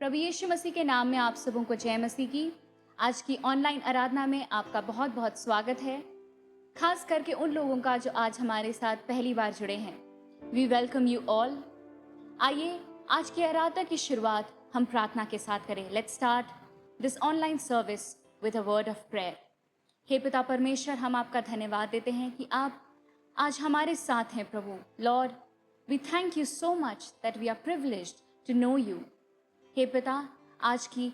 प्रभु यीशु मसीह के नाम में आप सबों को जय मसीह की। आज की ऑनलाइन आराधना में आपका बहुत बहुत स्वागत है, खास करके उन लोगों का जो आज हमारे साथ पहली बार जुड़े हैं। We welcome you all. आइए आज की आराधना की शुरुआत हम प्रार्थना के साथ करें। Let's start this online service with a word of prayer. हे पिता परमेश्वर, हम आपका धन्यवाद देते हैं कि आप आज हमारे साथ हैं प्रभु। Lord, we thank you so much that we are privileged to know you. हे पिता, आज की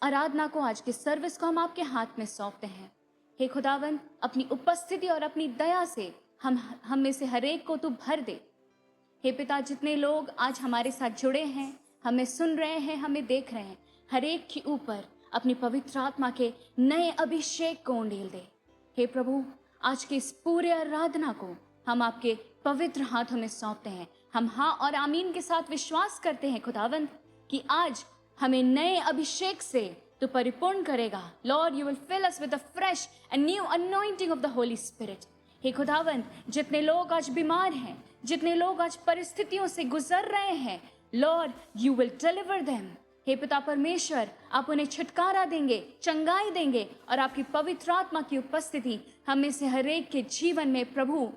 आराधना को, आज की सर्विस को हम आपके हाथ में सौंपते हैं। हे खुदावन, अपनी उपस्थिति और अपनी दया से हम में से हर एक को तू भर दे। हे पिता, जितने लोग आज हमारे साथ जुड़े हैं, हमें सुन रहे हैं, हमें देख रहे हैं, हर एक के ऊपर अपनी पवित्र आत्मा के नए अभिषेक को उंडेल दे। हे प्रभु, आज की इस पूरे आराधना को हम आपके पवित्र हाथों में सौंपते हैं। हम हाँ और आमीन के साथ विश्वास करते हैं खुदावंद कि आज हमें नए अभिषेक से तो परिपूर्ण करेगा। Lord, you will fill us with a fresh and new anointing of the Holy Spirit. हे खुदावंद, जितने लोग आज बीमार हैं, जितने लोग आज परिस्थितियों से गुजर रहे हैं, Lord you will deliver them. हे पिता परमेश्वर, आप उन्हें छुटकारा देंगे, चंगाई देंगे और आपकी पवित्र आत्मा की उपस्थिति हम में से हर एक के जीवन में प्रभु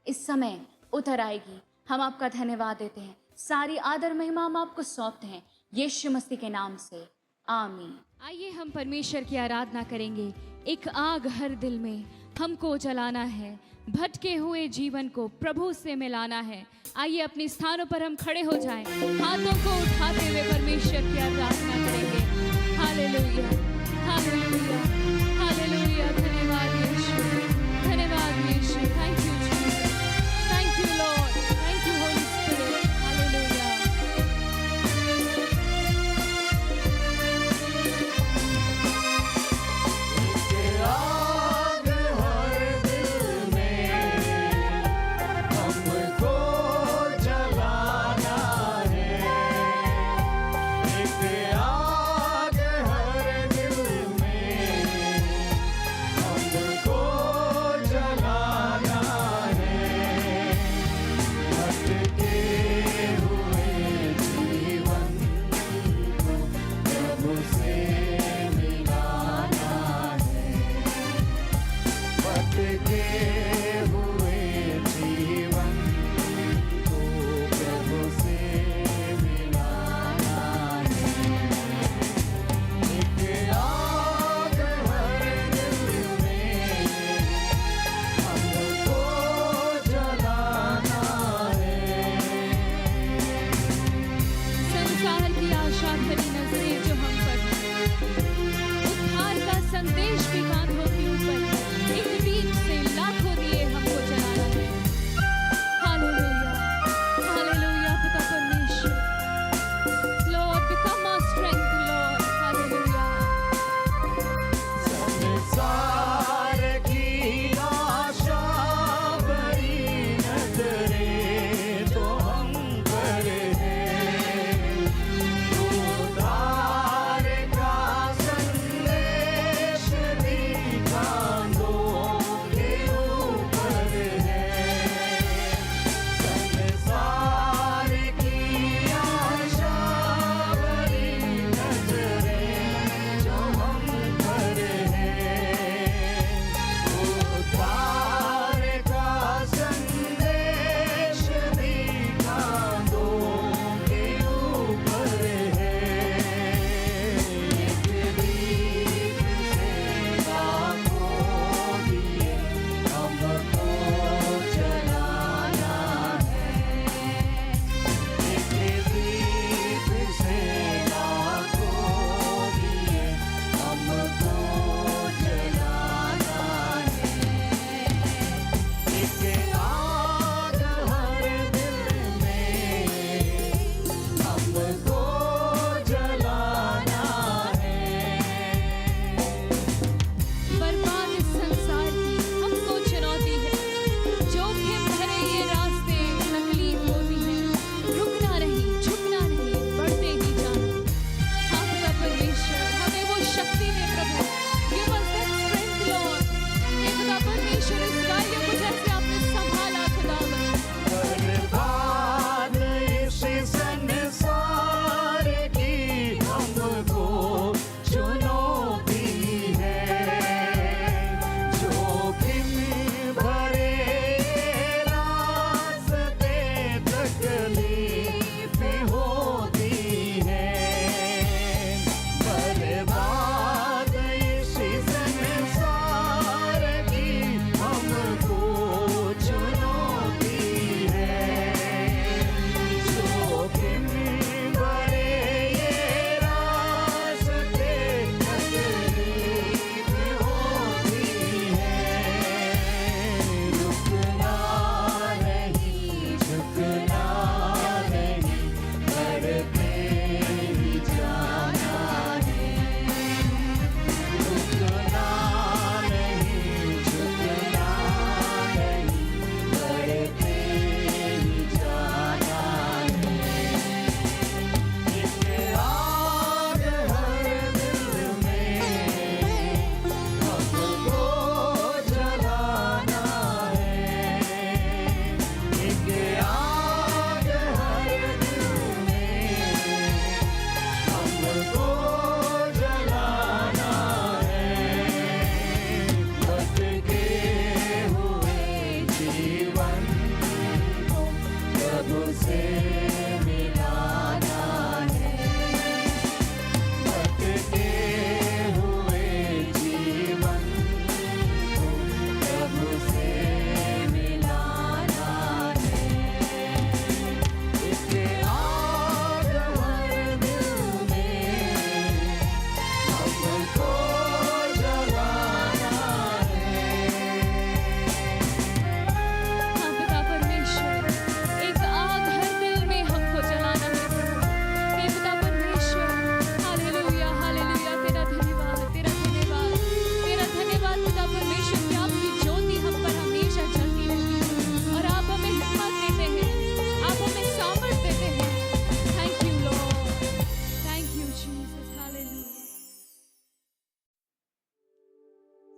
इस समय उतर आएगी। हम आपका धन्यवाद देते हैं। सारी आदर महिमा हम आपको सौंपते हैं यीशु मसीह के नाम से, आमीन। आइए हम परमेश्वर की आराधना करेंगे। एक आग हर दिल में हमको जलाना है, भटके हुए जीवन को प्रभु से मिलाना है। आइए अपने स्थानों पर हम खड़े हो जाएं, हाथों को उठाते हुए परमेश्वर की आराधना करेंगे। Hallelujah, hallelujah, hallelujah. धन्यवाद यीशु, धन्यवाद Yeshu. Thank you Jesus, thank you Lord, thank you Holy Spirit. Hallelujah. आग हर दिल में हमको जलाना है। एक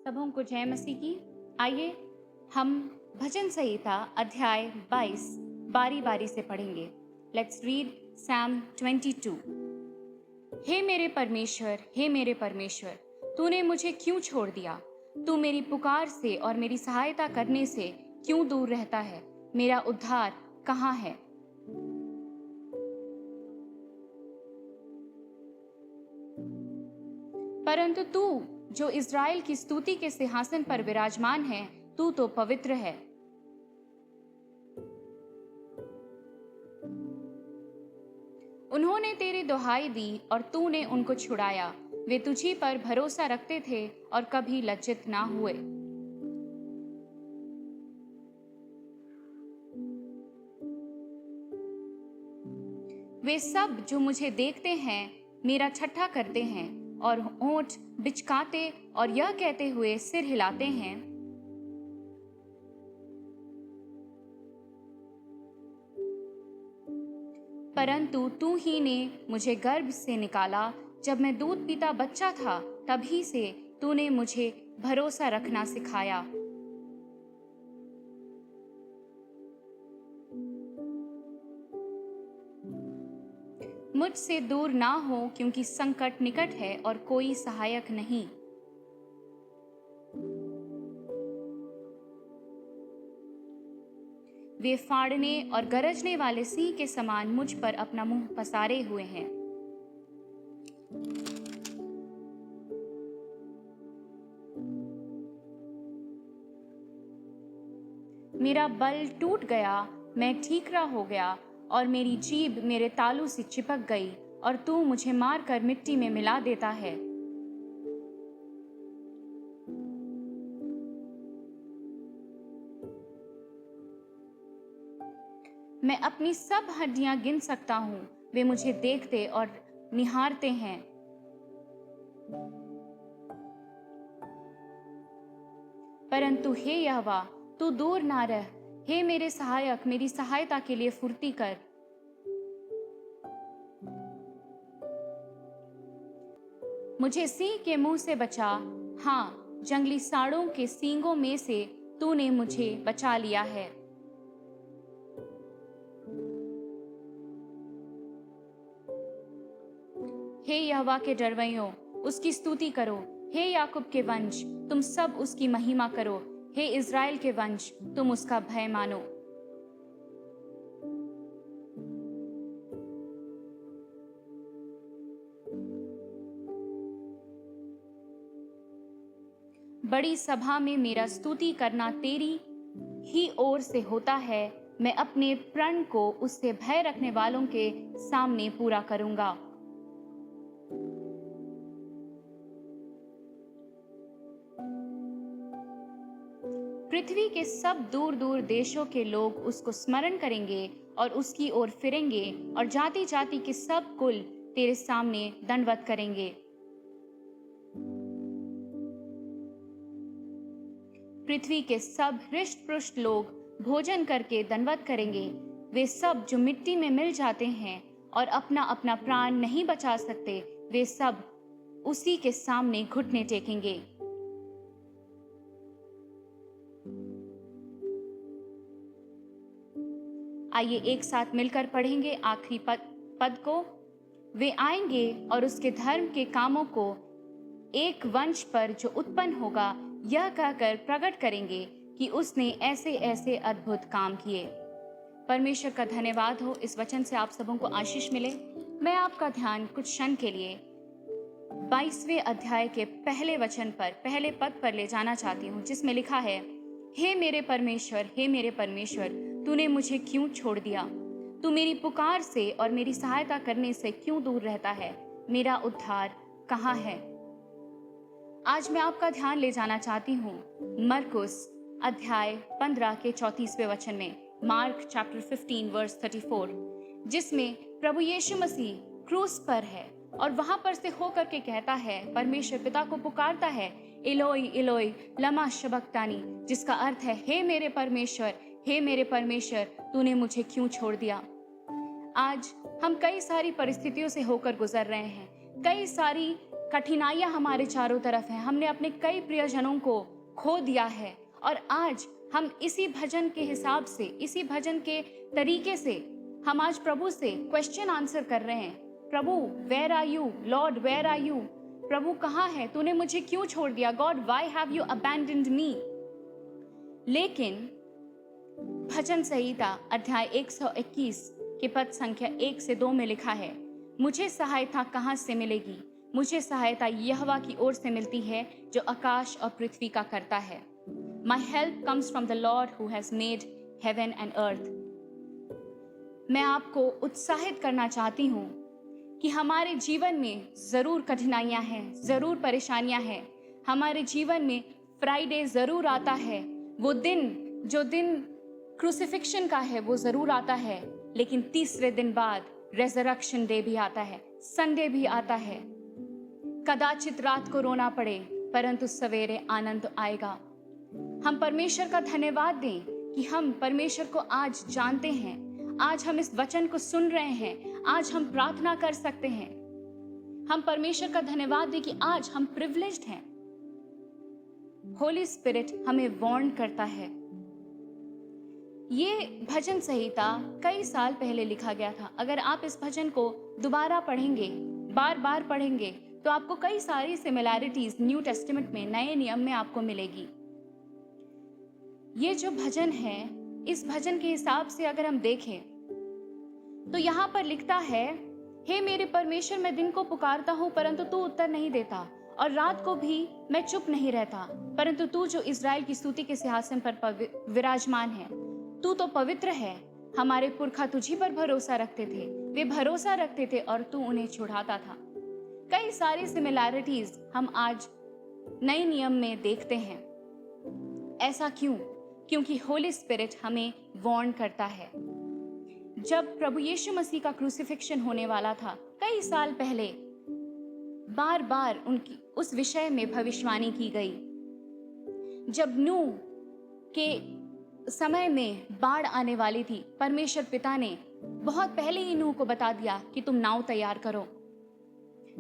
सबों को जय मसीह की। आइए हम भजन संहिता अध्याय 22 बारी बारी से पढ़ेंगे। Let's read Psalm 22। हे मेरे परमेश्वर, हे मेरे परमेश्वर, तूने मुझे क्यों छोड़ दिया? तू मेरी पुकार से और मेरी सहायता करने से क्यों दूर रहता है? मेरा उद्धार कहाँ है? परंतु तू जो इज़राइल की स्तुति के सिंहासन पर विराजमान है, तू तो पवित्र है। उन्होंने तेरी दुहाई दी और तूने उनको छुड़ाया। वे तुझी पर भरोसा रखते थे और कभी लज्जित ना हुए। वे सब जो मुझे देखते हैं मेरा ठट्ठा करते हैं और होंठ बिचकाते और यह कहते हुए सिर हिलाते हैं, परंतु तू ही ने मुझे गर्भ से निकाला। जब मैं दूध पीता बच्चा था, तभी से तूने मुझे भरोसा रखना सिखाया। मुझसे दूर ना हो, क्योंकि संकट निकट है और कोई सहायक नहीं। वे फाड़ने और गरजने वाले सिंह के समान मुझ पर अपना मुंह पसारे हुए हैं। मेरा बल टूट गया, मैं ठीकरा हो गया और मेरी जीभ मेरे तालू से चिपक गई और तू मुझे मारकर मिट्टी में मिला देता है। मैं अपनी सब हड्डियां गिन सकता हूँ, वे मुझे देखते और निहारते हैं। परंतु हे यहोवा, तू दूर ना रह। हे मेरे सहायक, मेरी सहायता के लिए फुर्ती कर। मुझे सिंह के मुंह से बचा, हाँ, जंगली सांडों के सींगों में से तूने मुझे बचा लिया है। हे यहोवा के डरवैयों, उसकी स्तुति करो। हे याकूब के वंश, तुम सब उसकी महिमा करो। हे इज़राइल के वंश, तुम उसका भय मानो। बड़ी सभा में मेरा स्तुति करना तेरी ही ओर से होता है। मैं अपने प्रण को उससे भय रखने वालों के सामने पूरा करूंगा। पृथ्वी के सब दूर दूर देशों के लोग उसको स्मरण करेंगे और उसकी ओर फिरेंगे, और जाति जाति के सब कुल तेरे सामने दंडवत करेंगे। पृथ्वी के सब हृष्ट पुष्ट लोग भोजन करके दंडवत करेंगे। वे सब जो मिट्टी में मिल जाते हैं और अपना अपना प्राण नहीं बचा सकते, वे सब उसी के सामने घुटने टेकेंगे। आइए एक साथ मिलकर पढ़ेंगे आखिरी पद को। वे आएंगे और उसके धर्म के कामों को एक वंश पर जो उत्पन्न होगा यह कहकर प्रकट करेंगे कि उसने ऐसे ऐसे अद्भुत काम किए। परमेश्वर का धन्यवाद हो, इस वचन से आप सबों को आशीष मिले। मैं आपका ध्यान कुछ क्षण के लिए 22वें अध्याय के पहले वचन पर, पहले पद पर ले जाना चाहती हूँ, जिसमें लिखा है, हे मेरे परमेश्वर, हे मेरे परमेश्वर, तूने मुझे क्यों छोड़ दिया? तू मेरी पुकार से और मेरी सहायता करने से क्यों दूर रहता है? मेरा उद्धार कहाँ है? आज मैं आपका ध्यान ले जाना चाहती हूँ मरकुस अध्याय 15 के 34वें वचन में, मार्क चैप्टर 15 वर्स 34, जिसमें प्रभु यीशु मसीह क्रूस पर है और वहां पर से होकर के कहता है, परमेश्वर पिता को पुकारता है, इलोई इलोई लमा शबक्तानी, जिसका अर्थ है, हे मेरे परमेश्वर, हे मेरे परमेश्वर, तूने मुझे क्यों छोड़ दिया? आज हम कई सारी परिस्थितियों से होकर गुजर रहे हैं, कई सारी कठिनाइयां हमारे चारों तरफ हैं, हमने अपने कई प्रियजनों को खो दिया है और आज हम इसी भजन के हिसाब से, इसी भजन के तरीके से हम आज प्रभु से क्वेश्चन आंसर कर रहे हैं। प्रभु where are you, Lord where are you, प्रभु कहाँ है, तूने मुझे क्यों छोड़ दिया, God why have you abandoned me. लेकिन भजन संहिता अध्याय 121 के पद संख्या 1 से 2 में लिखा है, मुझे सहायता कहाँ से मिलेगी, मुझे सहायता यहोवा की ओर से मिलती है जो आकाश और पृथ्वी का करता है। My help comes from the Lord who has made heaven and earth. मैं आपको उत्साहित करना चाहती हूँ कि हमारे जीवन में ज़रूर कठिनाइयाँ हैं, ज़रूर परेशानियाँ हैं, हमारे जीवन में फ्राइडे ज़रूर आता है, वो दिन जो दिन क्रूसिफिक्शन का है वो ज़रूर आता है, लेकिन तीसरे दिन बाद रेजरेक्शन डे भी आता है, संडे भी आता है। कदाचित रात को रोना पड़े परंतु सवेरे आनंद आएगा। हम परमेश्वर का धन्यवाद दें कि हम परमेश्वर को आज जानते हैं, आज हम इस वचन को सुन रहे हैं, आज हम प्रार्थना कर सकते हैं। हम परमेश्वर का धन्यवाद दें कि आज हम प्रिविलेज्ड हैं। होली स्पिरिट हमें वार्न करता है। ये भजन संहिता कई साल पहले लिखा गया था। अगर आप इस भजन को दोबारा पढ़ेंगे, बार बार पढ़ेंगे, तो आपको कई सारी सिमिलैरिटीज न्यू टेस्टामेंट में, नए नियम में आपको मिलेगी। ये जो भजन है, इस भजन के हिसाब से अगर हम देखें तो यहाँ पर लिखता है, हे मेरे परमेश्वर, मैं दिन को पुकारता हूँ परंतु तू उत्तर नहीं देता, और रात को भी मैं चुप नहीं रहता, परंतु तू जो इज़राइल की स्तुति के सिंहासन पर विराजमान है, तू तो पवित्र है। हमारे पुरखा तुझी पर भरोसा रखते थे, वे भरोसा रखते थे और तू उन्हें छुड़ाता था। कई सारी सिमिलैरिटीज हम आज नए नियम में देखते हैं। ऐसा क्यों? क्योंकि होली स्पिरिट हमें वार्न करता है। जब प्रभु यीशु मसीह का क्रूसिफिक्शन होने वाला था कई साल पहले, बार बार उनकी उस विषय में भविष्यवाणी की गई। जब नूह के समय में बाढ़ आने वाली थी, परमेश्वर पिता ने बहुत पहले ही नूह को बता दिया कि तुम नाव तैयार करो।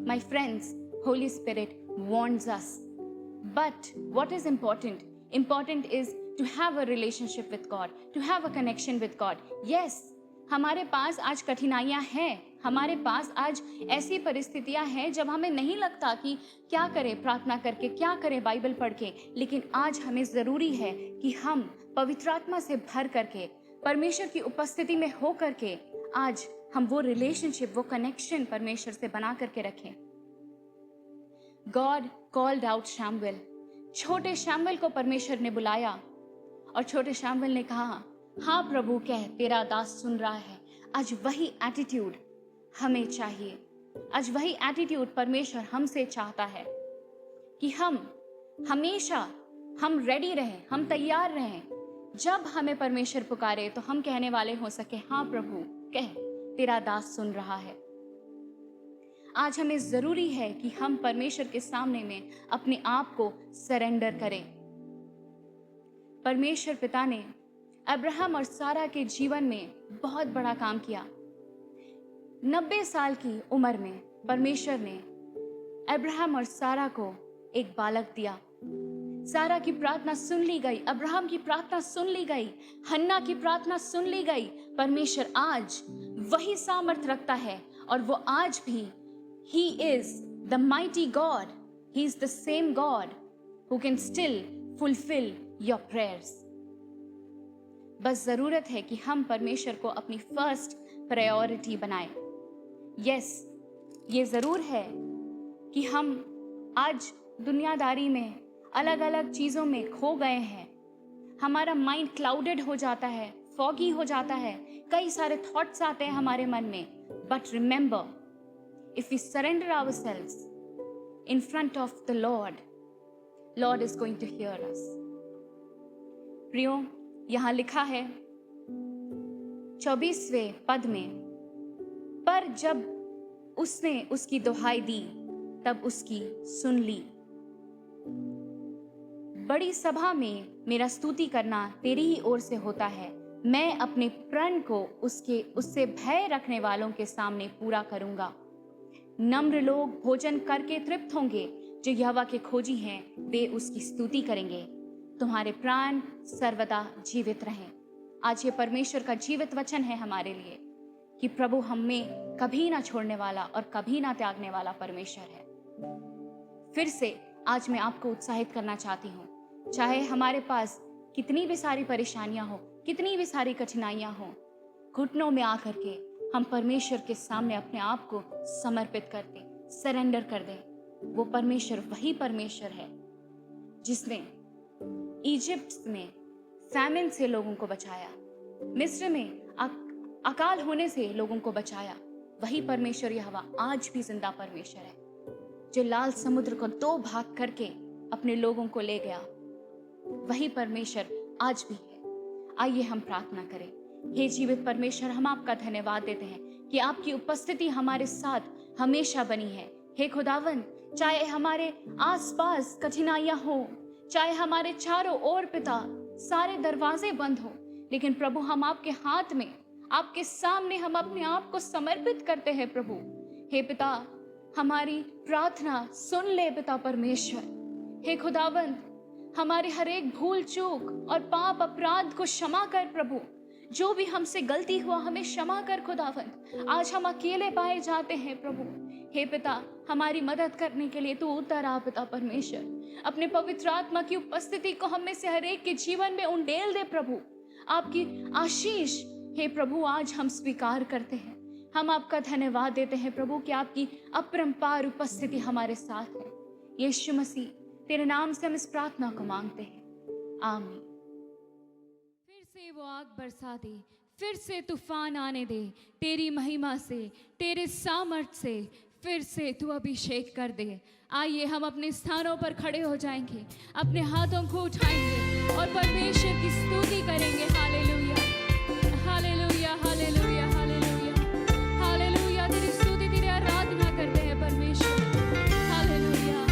My friends, Holi spirit warns us, but what is important? Important is to have a relationship with God, to have a connection with God. Yes, हमारे पास आज कठिनाइयाँ हैं, हमारे पास आज ऐसी परिस्थितियाँ हैं जब हमें नहीं लगता कि क्या करें प्रार्थना करके, क्या करें बाइबल पढ़ के, लेकिन आज हमें ज़रूरी है कि हम पवित्र आत्मा से भर करके, परमेश्वर की उपस्थिति में हो करके, आज हम वो रिलेशनशिप, वो कनेक्शन परमेश्वर से बना करके रखें। God called out Samuel. छोटे शैमुएल को परमेश्वर ने बुलाया और छोटे शैमुएल ने कहा, हाँ प्रभु कह, तेरा दास सुन रहा है। आज वही एटीट्यूड हमें चाहिए, आज वही एटीट्यूड परमेश्वर हमसे चाहता है कि हम हमेशा हम रेडी रहें, हम तैयार रहें। जब हमें परमेश्वर पुकारे तो हम कहने वाले हो सके, हाँ प्रभु कह, तेरा दास सुन रहा है। आज हमें ज़रूरी है कि हम परमेश्वर के सामने में अपने आप को सरेंडर करें। परमेश्वर पिता ने अब्राहम और सारा के जीवन में बहुत बड़ा काम किया। 90 साल की उम्र में परमेश्वर ने अब्राहम और सारा को एक बालक दिया। सारा की प्रार्थना सुन ली गई, अब्राहम की प्रार्थना सुन ली गई, हन्ना की प्रार्थना सुन ली गई। परमेश्वर आज वही सामर्थ रखता है और वो आज भी He is the mighty God. He is the same God who can still fulfill your prayers. बस ज़रूरत है कि हम परमेश्वर को अपनी फर्स्ट प्रायोरिटी बनाएं। यस, ये ज़रूर है कि हम आज दुनियादारी में अलग अलग चीज़ों में खो गए हैं। हमारा माइंड क्लाउडेड हो जाता है, फॉगी हो जाता है, कई सारे थॉट्स आते हैं हमारे मन में। But remember, if we surrender ourselves in front of the Lord is going to hear us. प्रियो, यहाँ लिखा है 24वें पद में, पर जब उसने उसकी दुहाई दी तब उसकी सुन ली। बड़ी सभा में मेरा स्तुति करना तेरी ही ओर से होता है। मैं अपने प्रण को उससे भय रखने वालों के सामने पूरा करूंगा। नम्र लोग भोजन करके तृप्त होंगे, जो यहोवा के खोजी हैं वे उसकी स्तुति करेंगे। तुम्हारे प्राण सर्वदा जीवित रहें। आज ये परमेश्वर का जीवित वचन है हमारे लिए कि प्रभु हमें कभी ना छोड़ने वाला और कभी ना त्यागने वाला परमेश्वर है। फिर से आज मैं आपको उत्साहित करना चाहती हूँ, चाहे हमारे पास कितनी भी सारी परेशानियां हो, कितनी भी सारी कठिनाइयां हो, घुटनों में आकर के हम परमेश्वर के सामने अपने आप को समर्पित कर दें, सरेंडर कर दें। वो परमेश्वर वही परमेश्वर है जिसने इजिप्ट में फैमिन से लोगों को बचाया, मिस्र में अकाल होने से लोगों को बचाया। वही परमेश्वर यहोवा आज भी जिंदा परमेश्वर है, जो लाल समुद्र को 2 भाग करके अपने लोगों को ले गया। वही परमेश्वर आज भी है। आइए हम प्रार्थना करें। हे जीवित परमेश्वर, हम आपका धन्यवाद देते हैं कि आपकी उपस्थिति हमारे साथ हमेशा बनी है। हे खुदावन, चाहे हमारे आसपास कठिनाइयां हो, चाहे हमारे चारों ओर पिता सारे दरवाजे बंद हो, लेकिन प्रभु हम आपके हाथ में, आपके सामने हम अपने आप को समर्पित करते हैं प्रभु। हे पिता, हमारी प्रार्थना सुन ले पिता परमेश्वर। हे खुदावंत, हमारे हर एक भूल चूक और पाप अपराध को क्षमा कर प्रभु। जो भी हमसे गलती हुआ हमें क्षमा कर खुदावंत। आज हम अकेले पाए जाते हैं प्रभु। हे पिता, हमारी मदद करने के लिए तू उतर आ पिता परमेश्वर। अपने पवित्र आत्मा की उपस्थिति को हम में से हर एक के जीवन में उंडेल दे प्रभु। आपकी आशीष हे प्रभु आज हम स्वीकार करते हैं। हम आपका धन्यवाद देते हैं प्रभु कि आपकी अपरंपार उपस्थिति हमारे साथ है। यीशु मसीह, तेरे नाम से हम इस प्रार्थना को मांगते हैं, आमीन। फिर से वो आग बरसा दे, फिर से तूफान आने दे, तेरी महिमा से, तेरे सामर्थ से फिर से तू अभिषेक कर दे। आइए हम अपने स्थानों पर खड़े हो जाएंगे, अपने हाथों को उठाएंगे और परमेश्वर की स्तुति करेंगे। Hallelujah, hallelujah, hallelujah, hallelujah, hallelujah. तेरी स्तुति, तेरी आराधना करते हैं परमेश्वर। हालेलुया।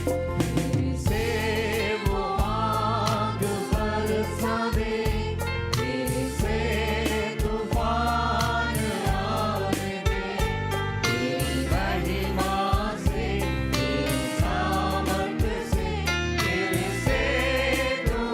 तेरी से वो आग बरसा दे, तेरी से तूफान आने दे, तेरी महिमा से, तेरी सामर्थ से, तेरे से तू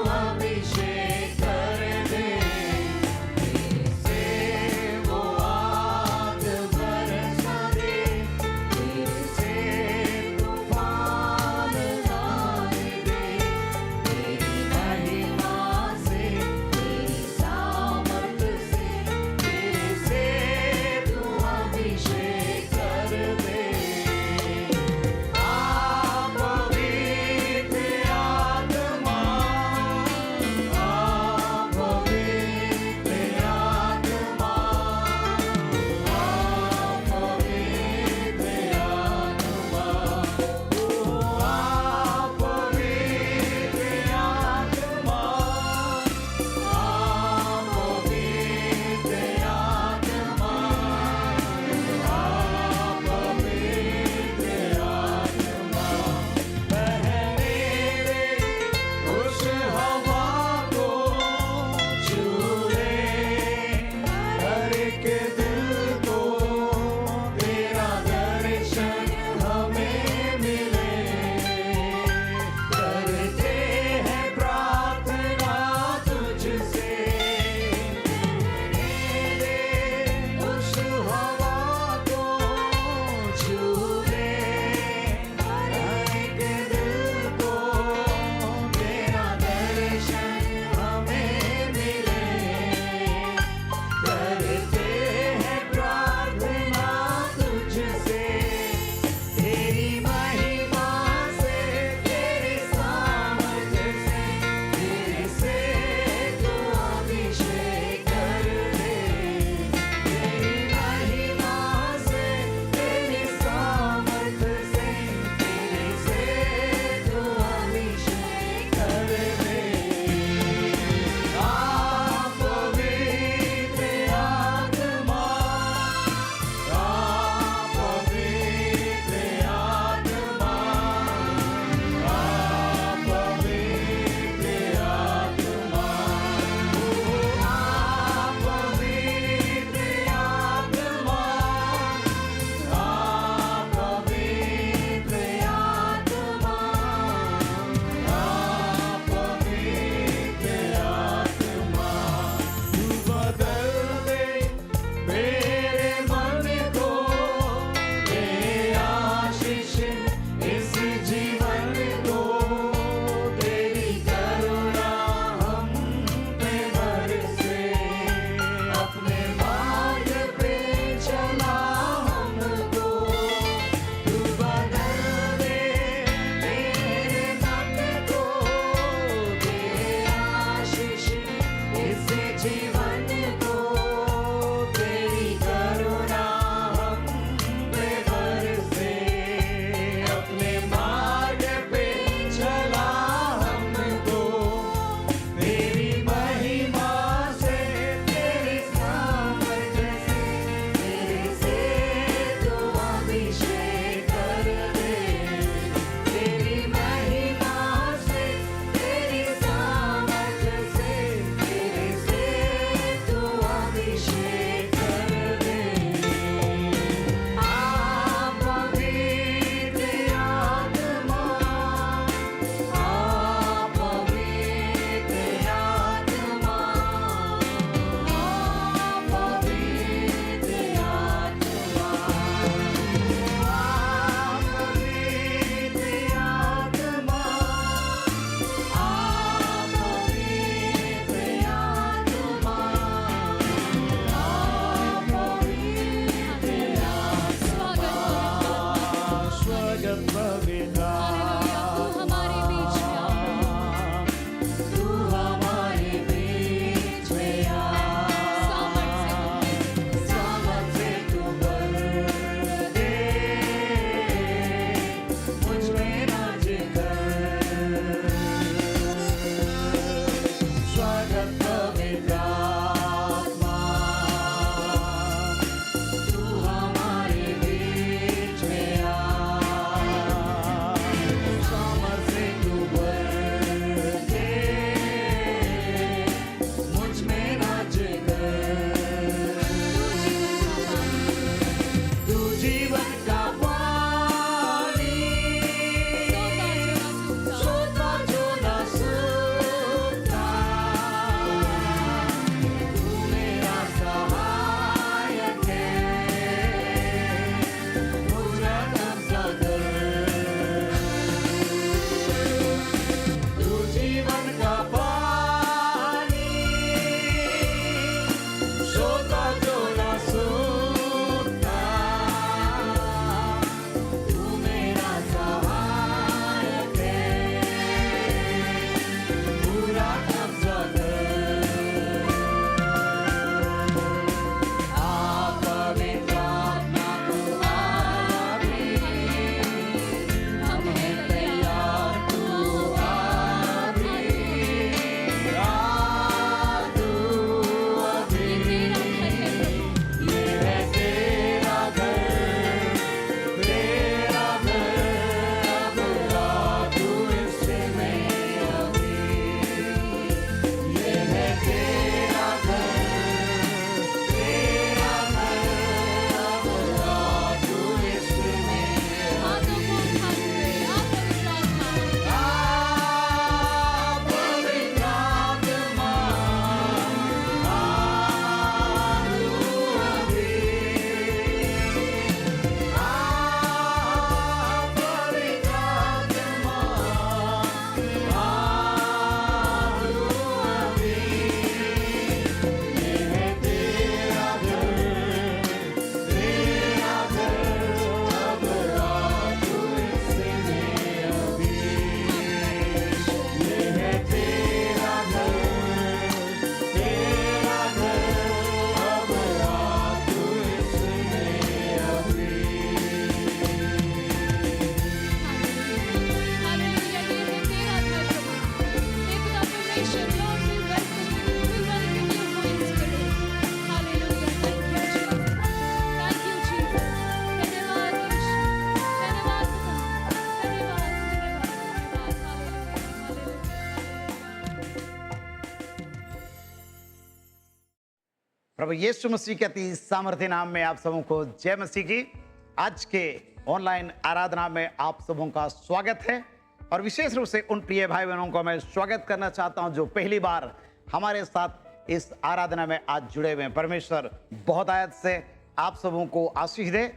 प्रभु यीशु मसीह के अति सामर्थ्य नाम में आप सबों को जय मसीह की। आज के ऑनलाइन आराधना में आप सबों का स्वागत है और विशेष रूप से उन प्रिय भाई बहनों को मैं स्वागत करना चाहता हूं जो पहली बार हमारे साथ इस आराधना में आज जुड़े हुए हैं। परमेश्वर बहुत आयत से आप सबों को आशीष दे।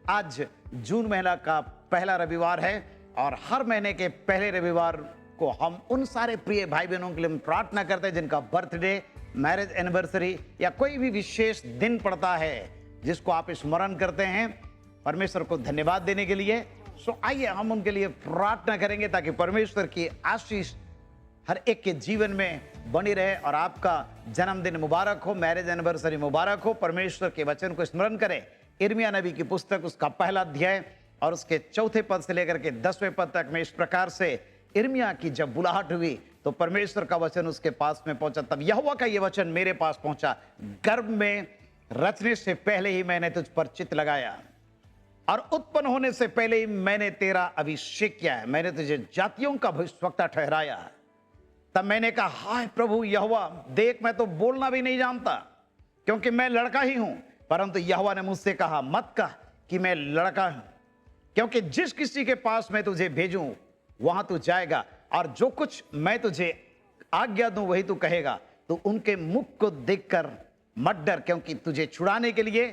आज जून महीना का पहला रविवार है और हर महीने के पहले रविवार को हम उन सारे प्रिय भाई बहनों के लिए हम प्रार्थना करते हैं जिनका बर्थडे, मैरिज एनिवर्सरी या कोई भी विशेष दिन पड़ता है जिसको आप स्मरण करते हैं परमेश्वर को धन्यवाद देने के लिए। सो आइए हम उनके लिए प्रार्थना करेंगे ताकि परमेश्वर की आशीष हर एक के जीवन में बनी रहे और आपका जन्मदिन मुबारक हो, मैरिज एनिवर्सरी मुबारक हो। परमेश्वर के वचन को स्मरण करें। यिर्मयाह नबी की पुस्तक उसका पहला अध्याय और उसके चौथे पद से लेकर के 10वें पद तक में इस प्रकार से यिर्मयाह की जब बुलाहट हुई तो परमेश्वर का वचन उसके पास में पहुंचा। तब यहोवा का ये वचन मेरे पास पहुंचा, गर्भ में रचने से पहले ही मैंने तुझ पर चित्त लगाया और उत्पन्न होने से पहले ही मैंने तेरा अभिषेक किया है। मैंने तुझे जातियों का भविष्यवक्ता ठहराया। तब मैंने कहा, हाय प्रभु यहोवा, देख मैं तो बोलना भी नहीं जानता क्योंकि मैं लड़का ही हूं। परंतु यहोवा ने मुझसे कहा, मत कह कि मैं लड़का हूं, क्योंकि जिस किसी के पास मैं तुझे भेजूं वहां तू जाएगा और जो कुछ मैं तुझे आज्ञा दूं वही तू कहेगा। तो उनके मुख को देखकर मत डर, क्योंकि तुझे छुड़ाने के लिए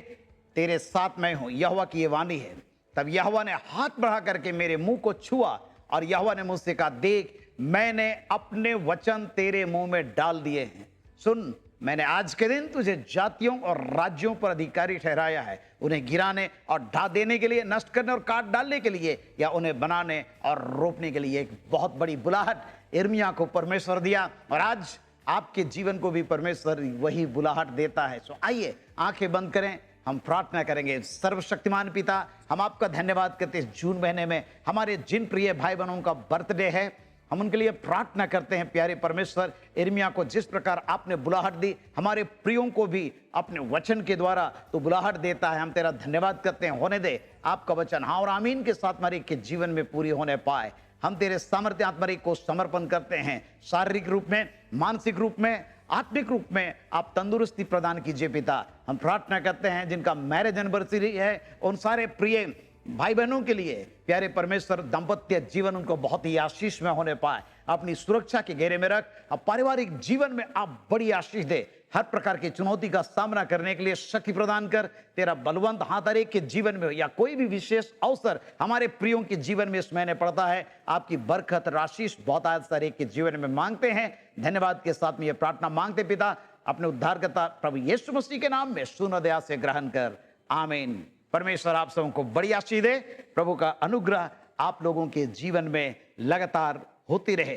तेरे साथ मैं हूं। यहोवा की ये वाणी है। तब यहोवा ने हाथ बढ़ा करके मेरे मुंह को छुआ और यहोवा ने मुझसे कहा, देख मैंने अपने वचन तेरे मुंह में डाल दिए हैं। सुन, मैंने आज के दिन तुझे जातियों और राज्यों पर अधिकारी ठहराया है, उन्हें गिराने और ढा देने के लिए, नष्ट करने और काट डालने के लिए, या उन्हें बनाने और रोपने के लिए। एक बहुत बड़ी बुलाहट यिर्मयाह को परमेश्वर दिया और आज आपके जीवन को भी परमेश्वर वही बुलाहट देता है। सो आइए आंखें बंद करें, हम प्रार्थना करेंगे। सर्वशक्तिमान पिता, हम आपका धन्यवाद करते हैं। जून महीने में हमारे जिन प्रिय भाई बहनों का बर्थडे है हम उनके लिए प्रार्थना करते हैं। प्यारे परमेश्वर, यिर्मयाह को जिस प्रकार आपने बुलाहट दी, हमारे प्रियों को भी अपने वचन के द्वारा तो बुलाहट देता है। हम तेरा धन्यवाद करते हैं। होने दे आपका वचन हाँ और आमीन के साथ हमारे के जीवन में पूरी होने पाए। हम तेरे सामर्थ्य आत्मरी को समर्पण करते हैं। शारीरिक रूप में, मानसिक रूप में, आत्मिक रूप में आप तंदुरुस्ती प्रदान कीजिए पिता। हम प्रार्थना करते हैं जिनका मैरिज एनिवर्सरी है उन सारे प्रिय भाई बहनों के लिए प्यारे परमेश्वर दाम्पत्य जीवन उनको बहुत ही आशीष में होने पाए। अपनी सुरक्षा के घेरे में रख। अब पारिवारिक जीवन में आप बड़ी आशीष दे। हर प्रकार की चुनौती का सामना करने के लिए शक्ति प्रदान कर। तेरा बलवंत हाथ हर एक के जीवन में या कोई भी विशेष अवसर हमारे प्रियों के जीवन में इस महीने पड़ता है, आपकी बरकत आशीष बहुत हर एक के जीवन में मांगते हैं। धन्यवाद के साथ में यह प्रार्थना मांगते पिता अपने उद्धारकर्ता प्रभु यीशु मसीह के नाम में सुन दया से ग्रहण कर, आमीन। परमेश्वर आप सबों को बड़ी आशीष दे। प्रभु का अनुग्रह आप लोगों के जीवन में लगातार होती रहे।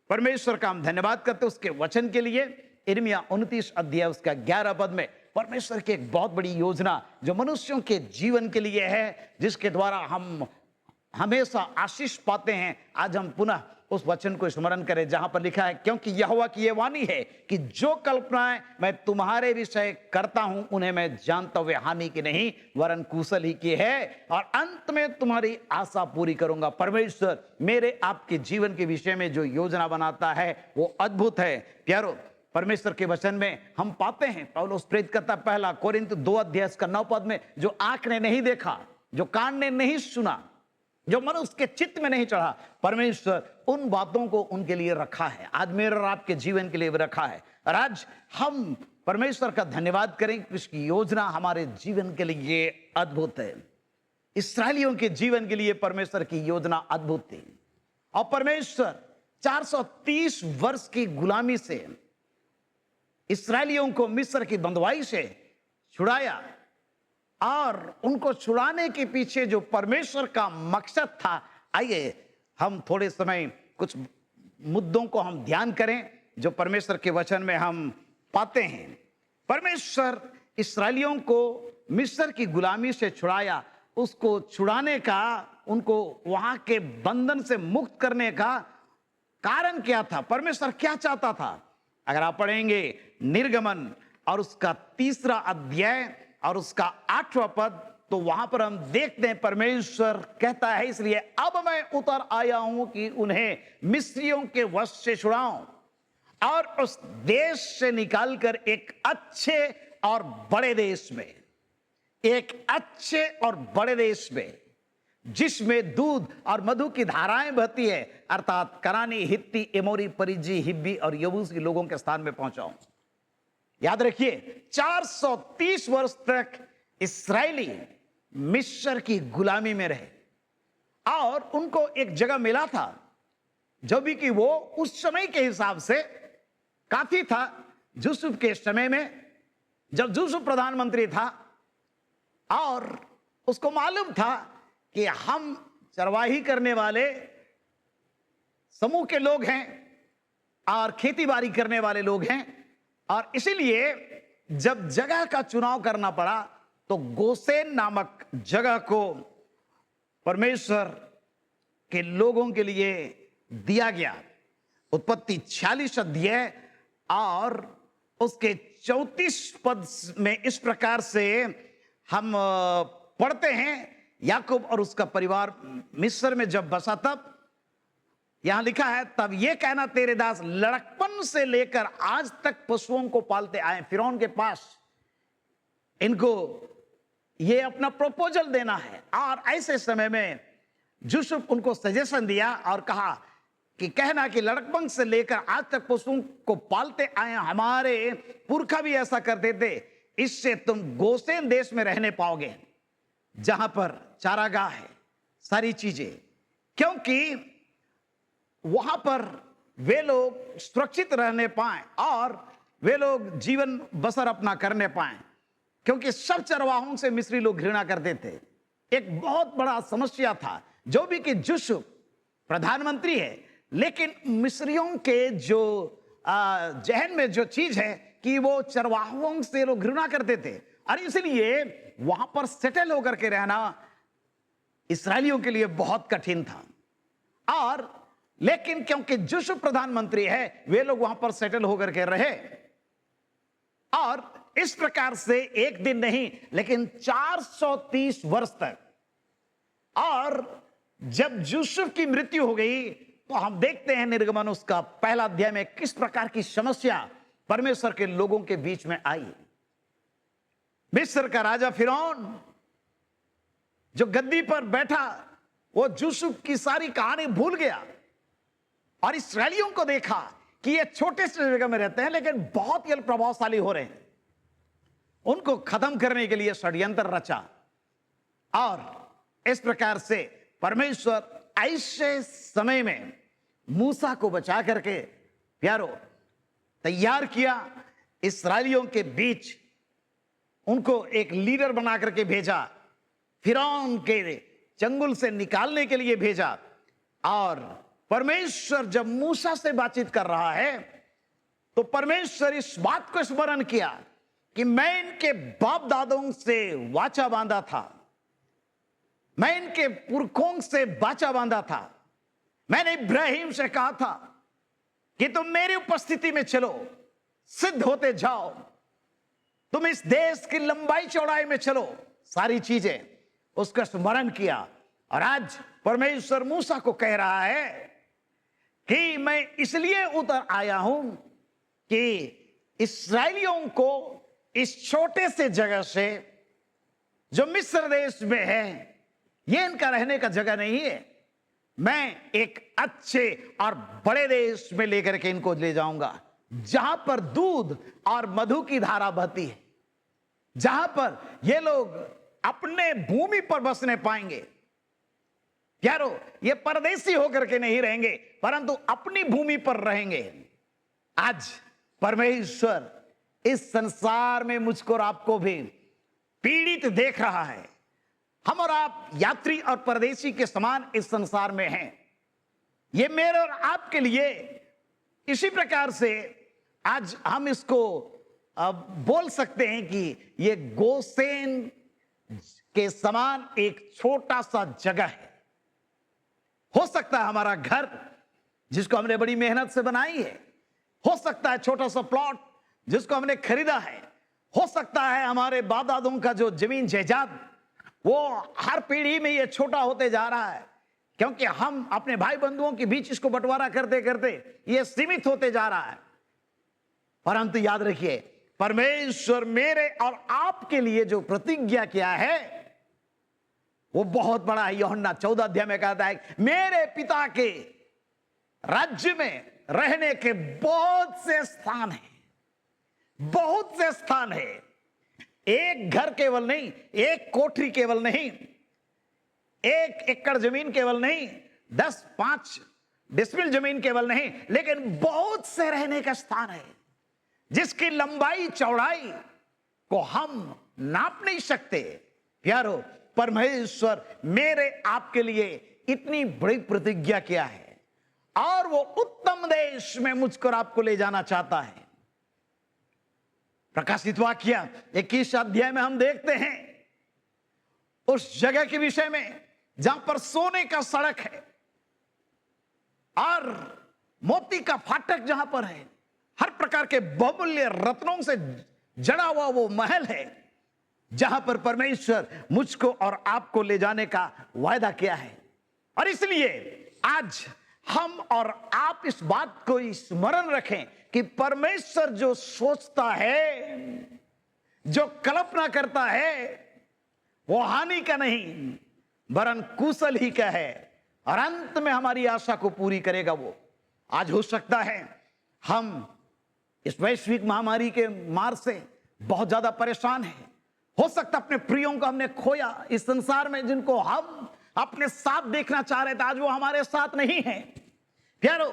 परमेश्वर का हम धन्यवाद करते उसके वचन के लिए। यिर्मयाह 29 अध्याय उसका 11 पद में परमेश्वर की एक बहुत बड़ी योजना जो मनुष्यों के जीवन के लिए है, जिसके द्वारा हम हमेशा आशीष पाते हैं। आज हम पुनः उस वचन को स्मरण करें जहां पर लिखा है, क्योंकि यहोवा की यह वाणी है कि जो कल्पनाएं मैं तुम्हारे विषय करता हूं उन्हें मैं जानता हुए हानि की नहीं वरन कुशल ही की है, और अंत में तुम्हारी आशा पूरी करूंगा। परमेश्वर मेरे आपके जीवन के विषय में जो योजना बनाता है वो अद्भुत है। प्यारो, परमेश्वर के वचन में हम पाते हैं, पौलुस प्रेरित करता पहला कोरिन्थ 2 अध्याय का 9 पद में, जो आंख ने नहीं देखा, जो कान ने नहीं सुना, जो मनुष्य के चित्त में नहीं चढ़ा, परमेश्वर उन बातों को उनके लिए रखा है। आज मेरे और आपके जीवन के लिए भी रखा है। और आज हम परमेश्वर का धन्यवाद करें कि उसकी योजना हमारे जीवन के लिए अद्भुत है। इस्राएलियों के जीवन के लिए परमेश्वर की योजना अद्भुत थी और परमेश्वर 430 वर्ष की गुलामी से इस्राएलियों को मिस्र की बंधुआई से छुड़ाया और उनको छुड़ाने के पीछे जो परमेश्वर का मकसद था, आइए हम थोड़े समय कुछ मुद्दों को हम ध्यान करें जो परमेश्वर के वचन में हम पाते हैं। परमेश्वर इस्राएलियों को मिस्र की गुलामी से छुड़ाया। उसको छुड़ाने का, उनको वहां के बंधन से मुक्त करने का कारण क्या था? परमेश्वर क्या चाहता था? अगर आप पढ़ेंगे निर्गमन और उसका 3 अध्याय और उसका 8वां पद, तो वहां पर हम देखते हैं परमेश्वर कहता है, इसलिए अब मैं उतर आया हूं कि उन्हें मिस्रियों के वश से छुड़ाऊं और उस देश से निकालकर एक अच्छे और बड़े देश में, एक अच्छे और बड़े देश में, जिसमें दूध और मधु की धाराएं बहती है, अर्थात कनानी, हित्ती, एमोरी, परिजी, हिब्बी और यबूसी लोगों के स्थान में पहुंचा हूं। याद रखिए, 430 वर्ष तक इस्राएली मिस्र की गुलामी में रहे और उनको एक जगह मिला था जो भी कि वो उस समय के हिसाब से काफी था। यूसुफ के समय में जब यूसुफ प्रधानमंत्री था और उसको मालूम था कि हम चरवाही करने वाले समूह के लोग हैं और खेती बाड़ी करने वाले लोग हैं, और इसीलिए जब जगह का चुनाव करना पड़ा तो गोसेन नामक जगह को परमेश्वर के लोगों के लिए दिया गया। उत्पत्ति 46 अध्याय और उसके 34 पद में इस प्रकार से हम पढ़ते हैं, याकूब और उसका परिवार मिस्र में जब बसा तब यहां लिखा है, तब ये कहना तेरे दास लड़कपन से लेकर आज तक पशुओं को पालते आए। फिरौन के पास इनको ये अपना प्रपोजल देना है और ऐसे समय में यूसुफ उनको सजेशन दिया और कहा कि कहना कि लड़कपन से लेकर आज तक पशुओं को पालते आए, हमारे पुरखा भी ऐसा करते थे, इससे तुम गोसेन देश में रहने पाओगे जहां पर चारागाह है, सारी चीजें, क्योंकि वहां पर वे लोग सुरक्षित रहने पाए और वे लोग जीवन बसर अपना करने पाए, क्योंकि सब चरवाहों से मिस्री लोग घृणा करते थे। एक बहुत बड़ा समस्या था, जो भी कि यूसुफ प्रधानमंत्री है, लेकिन मिस्रियों के जो जहन में जो चीज है कि वो चरवाहों से लोग घृणा करते थे, और इसलिए वहां पर सेटल होकर के रहना इस्राएलियों के लिए बहुत कठिन था। और लेकिन क्योंकि यूसुफ प्रधानमंत्री है, वे लोग वहां पर सेटल होकर के रहे, और इस प्रकार से एक दिन नहीं लेकिन 430 वर्ष तक। और जब यूसुफ की मृत्यु हो गई तो हम देखते हैं निर्गमन उसका पहला अध्याय में किस प्रकार की समस्या परमेश्वर के लोगों के बीच में आई। मिस्र का राजा फिरौन जो गद्दी पर बैठा, वो यूसुफ की सारी कहानी भूल गया और इस्राएलियों को देखा कि ये छोटे से जगह में रहते हैं लेकिन बहुत ही प्रभावशाली हो रहे हैं। उनको खत्म करने के लिए षड्यंत्र रचा, और इस प्रकार से परमेश्वर ऐसे समय में मूसा को बचा करके प्यारो तैयार किया, इस्राएलियों के बीच उनको एक लीडर बना करके भेजा, फिरौन के चंगुल से निकालने के लिए भेजा। और परमेश्वर जब मूसा से बातचीत कर रहा है तो परमेश्वर इस बात को स्मरण किया कि मैं इनके बाप दादों से वाचा बांधा था, मैं इनके पुरखों से वाचा बांधा था। मैंने इब्राहिम से कहा था कि तुम मेरी उपस्थिति में चलो, सिद्ध होते जाओ, तुम इस देश की लंबाई चौड़ाई में चलो, सारी चीजें उसका स्मरण किया। और आज परमेश्वर मूसा को कह रहा है कि मैं इसलिए उतर आया हूं कि इस्राएलियों को इस छोटे से जगह से जो मिस्र देश में है, ये इनका रहने का जगह नहीं है, मैं एक अच्छे और बड़े देश में लेकर के इनको ले जाऊंगा, जहां पर दूध और मधु की धारा बहती है, जहां पर ये लोग अपने भूमि पर बसने पाएंगे। यारो, ये परदेसी होकर के नहीं रहेंगे परंतु अपनी भूमि पर रहेंगे। आज परमेश्वर इस संसार में मुझको और आपको भी पीड़ित देख रहा है। हम और आप यात्री और परदेसी के समान इस संसार में हैं। ये मेरे और आपके लिए इसी प्रकार से आज हम इसको बोल सकते हैं कि ये गोसेन के समान एक छोटा सा जगह है। हो सकता है हमारा घर जिसको हमने बड़ी मेहनत से बनाई है, हो सकता है छोटा सा प्लॉट जिसको हमने खरीदा है, हो सकता है हमारे बाप दादों का जो जमीन जायदाद वो हर पीढ़ी में ये छोटा होते जा रहा है, क्योंकि हम अपने भाई बंधुओं के बीच इसको बंटवारा करते करते ये सीमित होते जा रहा है। परंतु याद रखिए, परमेश्वर मेरे और आपके लिए जो प्रतिज्ञा किया है वो बहुत बड़ा है। यूहन्ना 14 अध्याय में कहता है मेरे पिता के राज्य में रहने के बहुत से स्थान हैं, बहुत से स्थान है। एक घर केवल नहीं, एक कोठरी केवल नहीं, 1 एकड़ जमीन केवल नहीं, 10-5 डिसमिल जमीन केवल नहीं, लेकिन बहुत से रहने का स्थान है जिसकी लंबाई चौड़ाई को हम नाप नहीं सकते। प्यारो, परमेश्वर मेरे आपके लिए इतनी बड़ी प्रतिज्ञा किया है और वो उत्तम देश में मुझको और आपको ले जाना चाहता है। प्रकाशित वाक्य 21 अध्याय में हम देखते हैं उस जगह के विषय में जहां पर सोने का सड़क है और मोती का फाटक जहां पर है, हर प्रकार के बहुमूल्य रत्नों से जड़ा हुआ वो महल है जहां पर परमेश्वर मुझको और आपको ले जाने का वायदा किया है। और इसलिए आज हम और आप इस बात को स्मरण रखें कि परमेश्वर जो सोचता है, जो कल्पना करता है, वो हानि का नहीं वरन कुशल ही का है और अंत में हमारी आशा को पूरी करेगा वो। आज हो सकता है हम इस वैश्विक महामारी के मार से बहुत ज्यादा परेशान हैं। हो सकता अपने प्रियों को हमने खोया, इस संसार में जिनको हम अपने साथ देखना चाह रहे थे आज वो हमारे साथ नहीं है प्यारो।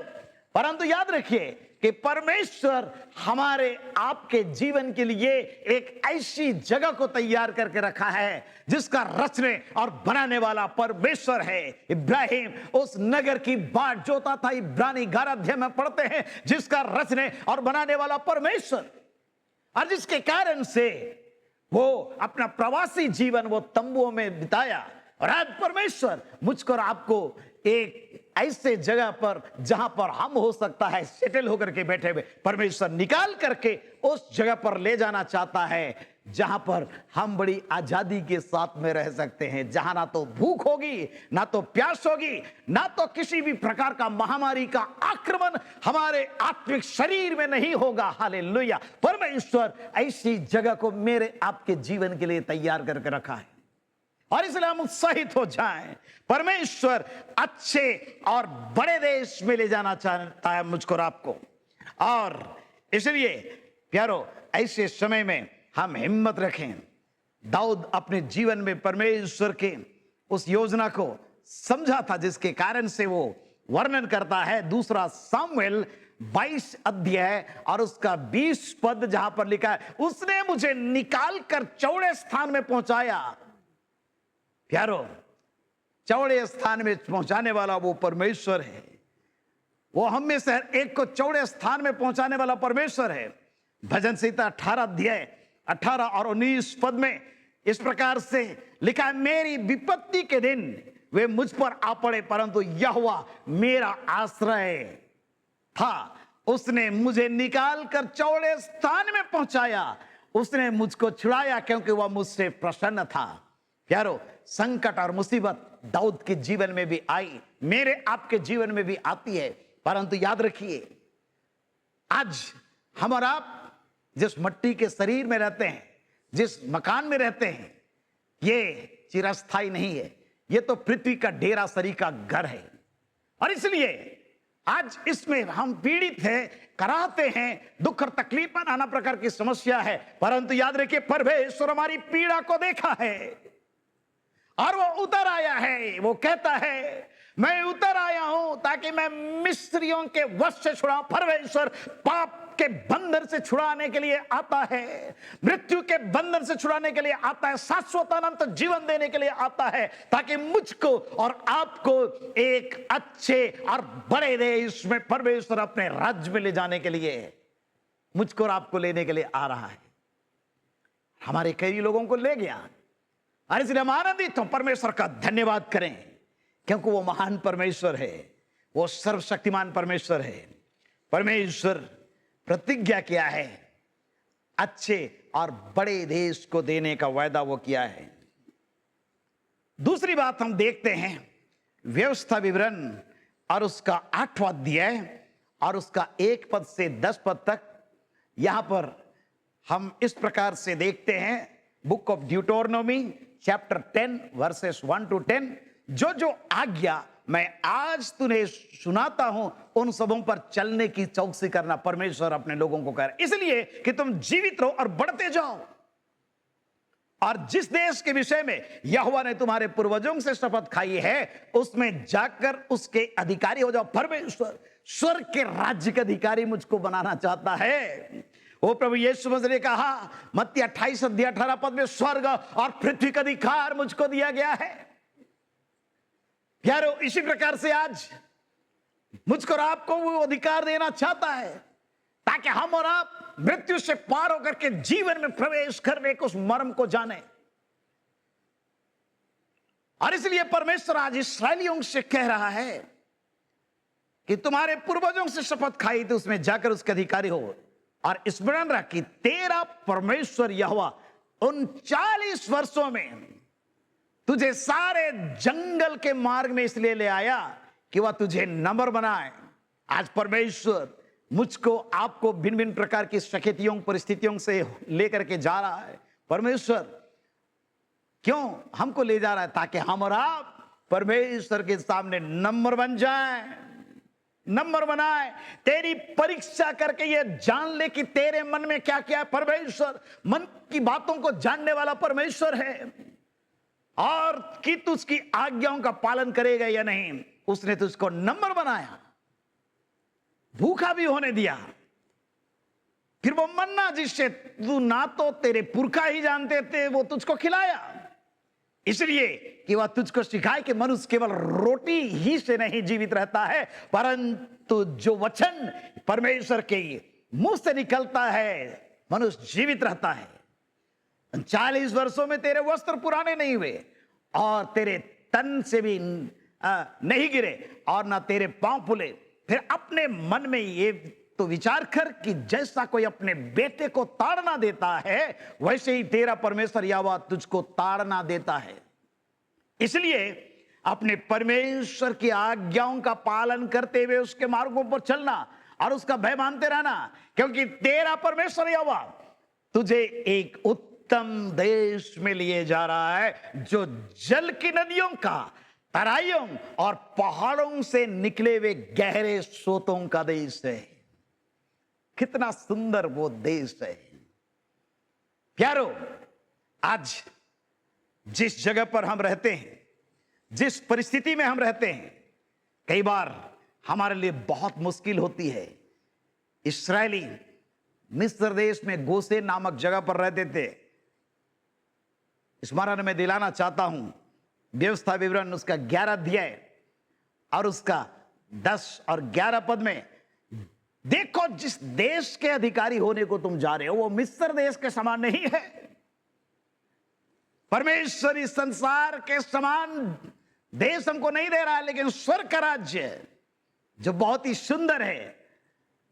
परंतु याद रखिए कि परमेश्वर हमारे आपके जीवन के लिए एक ऐसी जगह को तैयार करके रखा है जिसका रचने और बनाने वाला परमेश्वर है। इब्राहिम उस नगर की बाट जोता था, इब्रानी 11 अध्याय में पढ़ते हैं, जिसका रचने और बनाने वाला परमेश्वर, और जिसके कारण से वो अपना प्रवासी जीवन वो तंबुओं में बिताया। और आज परमेश्वर मुझको और आपको एक ऐसे जगह पर जहां पर हम हो सकता है सेटल होकर के बैठे हुए परमेश्वर निकाल करके उस जगह पर ले जाना चाहता है जहां पर हम बड़ी आजादी के साथ में रह सकते हैं, जहां ना तो भूख होगी, ना तो प्यास होगी, ना तो किसी भी प्रकार का महामारी का आक्रमण हमारे आत्मिक शरीर में नहीं होगा। हालेलुया। परमेश्वर ऐसी जगह को मेरे आपके जीवन के लिए तैयार करके रखा है और इसलिए हम उत्साहित हो जाएं। परमेश्वर अच्छे और बड़े देश में ले जाना चाहता है मुझको और आपको, और इसलिए प्यारो ऐसे समय में हम हिम्मत रखें। दाऊद अपने जीवन में परमेश्वर के उस योजना को समझा था जिसके कारण से वो वर्णन करता है 2 सामुएल 22 अध्याय और उसका 20 पद, जहां पर लिखा है उसने मुझे निकाल कर चौड़े स्थान में पहुंचाया। प्यारो, चौड़े स्थान में पहुंचाने वाला वो परमेश्वर है। वो हम में से एक को चौड़े स्थान में पहुंचाने वाला परमेश्वर है। भजन संहिता 18 अध्याय 18 और 19 पद में इस प्रकार से लिखा है, मेरी विपत्ति के दिन वे मुझ पर आ पड़े परंतु यहोवा मेरा आश्रय था। उसने मुझे निकाल कर चौड़े स्थान में पहुंचाया, उसने मुझको छुड़ाया क्योंकि वह मुझसे प्रसन्न था। प्यारो, संकट और मुसीबत दाऊद के जीवन में भी आई, मेरे आपके जीवन में भी आती है, परंतु याद रखिए आज हम और आप जिस मिट्टी के शरीर में रहते हैं, जिस मकान में रहते हैं, ये चिरस्थायी नहीं है, ये तो पृथ्वी का डेरा सरी का घर है। और इसलिए आज इसमें हम पीड़ित हैं, कराहते हैं, दुख और तकलीफ में नाना प्रकार की समस्या है, परंतु याद रखिए परमेश्वर हमारी पीड़ा को देखा है और वो उतर आया है। वो कहता है मैं उतर आया हूं ताकि मैं मिस्रियों के वश से छुड़ाऊं। परमेश्वर पाप के बंधन से छुड़ाने के लिए आता है, मृत्यु के बंधन से छुड़ाने के लिए आता है, शाश्वत अनंत जीवन देने के लिए आता है, ताकि मुझको और आपको एक अच्छे और बड़े देश में परमेश्वर अपने राज्य में ले जाने के लिए मुझको और आपको लेने के लिए आ रहा है। हमारे कई लोगों को ले गया और इसलिए हम आनंदित हो, परमेश्वर का धन्यवाद करें क्योंकि वो महान परमेश्वर है, वो सर्वशक्तिमान परमेश्वर है। परमेश्वर प्रतिज्ञा किया है, अच्छे और बड़े देश को देने का वायदा वो किया है। दूसरी बात हम देखते हैं व्यवस्था विवरण और उसका 8वां अध्याय और उसका 1 पद से 10 पद तक। यहां पर हम इस प्रकार से देखते हैं book of Deuteronomy chapter 10 verses 1 to 10, जो जो आज्ञा मैं आज तुम्हें सुनाता हूं उन सबों पर चलने की चौकसी करना परमेश्वर अपने लोगों को कर, इसलिए कि तुम जीवित रहो और बढ़ते जाओ। और जिस देश के विषय में यहोवा ने तुम्हारे पूर्वजों से शपथ खाई है उसमें जाकर उसके अधिकारी हो जाओ। परमेश्वर स्वर्ग के राज्य के अधिकारी मुझको बनाना चाहता है। वो प्रभु यीशु मसीह ने कहा मत्ती 28 अध्याय 18 पद में, स्वर्ग और पृथ्वी का अधिकार मुझको दिया गया है। यारो इसी प्रकार से आज मुझको और आपको वो अधिकार देना चाहता है ताकि हम और आप मृत्यु से पार होकर के जीवन में प्रवेश करने को उस मर्म को जाने। और इसलिए परमेश्वर आज इस्राएलियों से कह रहा है कि तुम्हारे पूर्वजों से शपथ खाई थी उसमें जाकर उसके अधिकारी हो। और स्मरण रख कि तेरा परमेश्वर यहोवा उन 40 वर्षों में तुझे सारे जंगल के मार्ग में इसलिए ले आया कि वह तुझे नंबर बनाए। आज परमेश्वर मुझको आपको भिन्न भिन्न प्रकार की शक्तियों परिस्थितियों से लेकर के जा रहा है। परमेश्वर क्यों हमको ले जा रहा है? ताकि हम और आप परमेश्वर के सामने नंबर बन जाएं, नंबर बनाए, तेरी परीक्षा करके ये जान ले कि तेरे मन में क्या क्या है। परमेश्वर मन की बातों को जानने वाला परमेश्वर है और कि तू उसकी आज्ञाओं का पालन करेगा या नहीं। उसने तुझको नंबर बनाया, भूखा भी होने दिया, फिर वो मन्ना जिससे तू ना तो तेरे पुरखा ही जानते थे वो तुझको खिलाया, इसलिए कि वह तुझको सिखाए कि मनुष्य केवल रोटी ही से नहीं जीवित रहता है परंतु जो वचन परमेश्वर के मुंह से निकलता है मनुष्य जीवित रहता है। 40 वर्षों में तेरे वस्त्र पुराने नहीं हुए और तेरे तन से भी नहीं गिरे और ना तेरे पांव फूले। फिर अपने मन में ये तो विचार कर कि जैसा कोई अपने बेटे को ताड़ना देता है वैसे ही तेरा परमेश्वर यहोवा तुझको ताड़ना देता है। इसलिए अपने परमेश्वर की आज्ञाओं का पालन करते हुए उसके मार्गों पर चलना और उसका भय मानते रहना, क्योंकि तेरा परमेश्वर यहोवा तुझे एक उत्तम देश में लिए जा रहा है जो जल की नदियों का, तराइयों और पहाड़ों से निकले हुए गहरे स्रोतों का देश है। कितना सुंदर वो देश है। प्यारो, आज जिस जगह पर हम रहते हैं, जिस परिस्थिति में हम रहते हैं, कई बार हमारे लिए बहुत मुश्किल होती है। इस्राएली मिस्र देश में गोसेन नामक जगह पर रहते थे। स्मरण में दिलाना चाहता हूं व्यवस्था विवरण उसका 11 अध्याय और उसका 10 और 11 पद में देखो, जिस देश के अधिकारी होने को तुम जा रहे हो वो मिस्र देश के समान नहीं है। परमेश्वर इस संसार के समान देश हमको नहीं दे रहा है, लेकिन स्वर्ग का राज्य जो बहुत ही सुंदर है,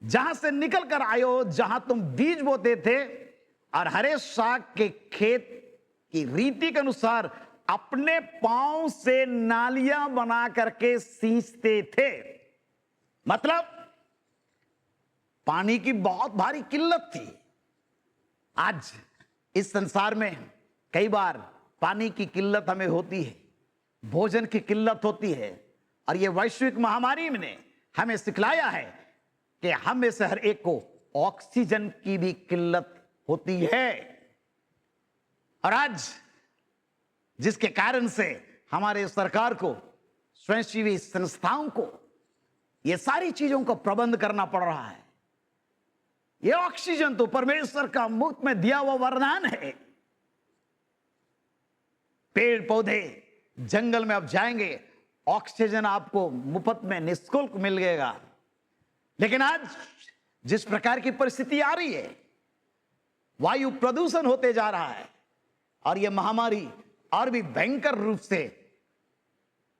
जहां से निकल कर आयो, जहां तुम बीज बोते थे और हरे साग के खेत की रीति के अनुसार अपने पांव से नालियां बना करके सींचते थे। मतलब पानी की बहुत भारी किल्लत थी। आज इस संसार में कई बार पानी की किल्लत हमें होती है, भोजन की किल्लत होती है, और ये वैश्विक महामारी ने हमें सिखलाया है कि हम में से हर एक को ऑक्सीजन की भी किल्लत होती है। और आज जिसके कारण से हमारे सरकार को, स्वयंसेवी संस्थाओं को ये सारी चीजों को प्रबंध करना पड़ रहा है। ये ऑक्सीजन तो परमेश्वर का मुफ्त में दिया हुआ वरदान है। पेड़ पौधे जंगल में आप जाएंगे, ऑक्सीजन आपको मुफ्त में निःशुल्क मिल गएगा। लेकिन आज जिस प्रकार की परिस्थिति आ रही है, वायु प्रदूषण होते जा रहा है और यह महामारी और भी भयंकर रूप से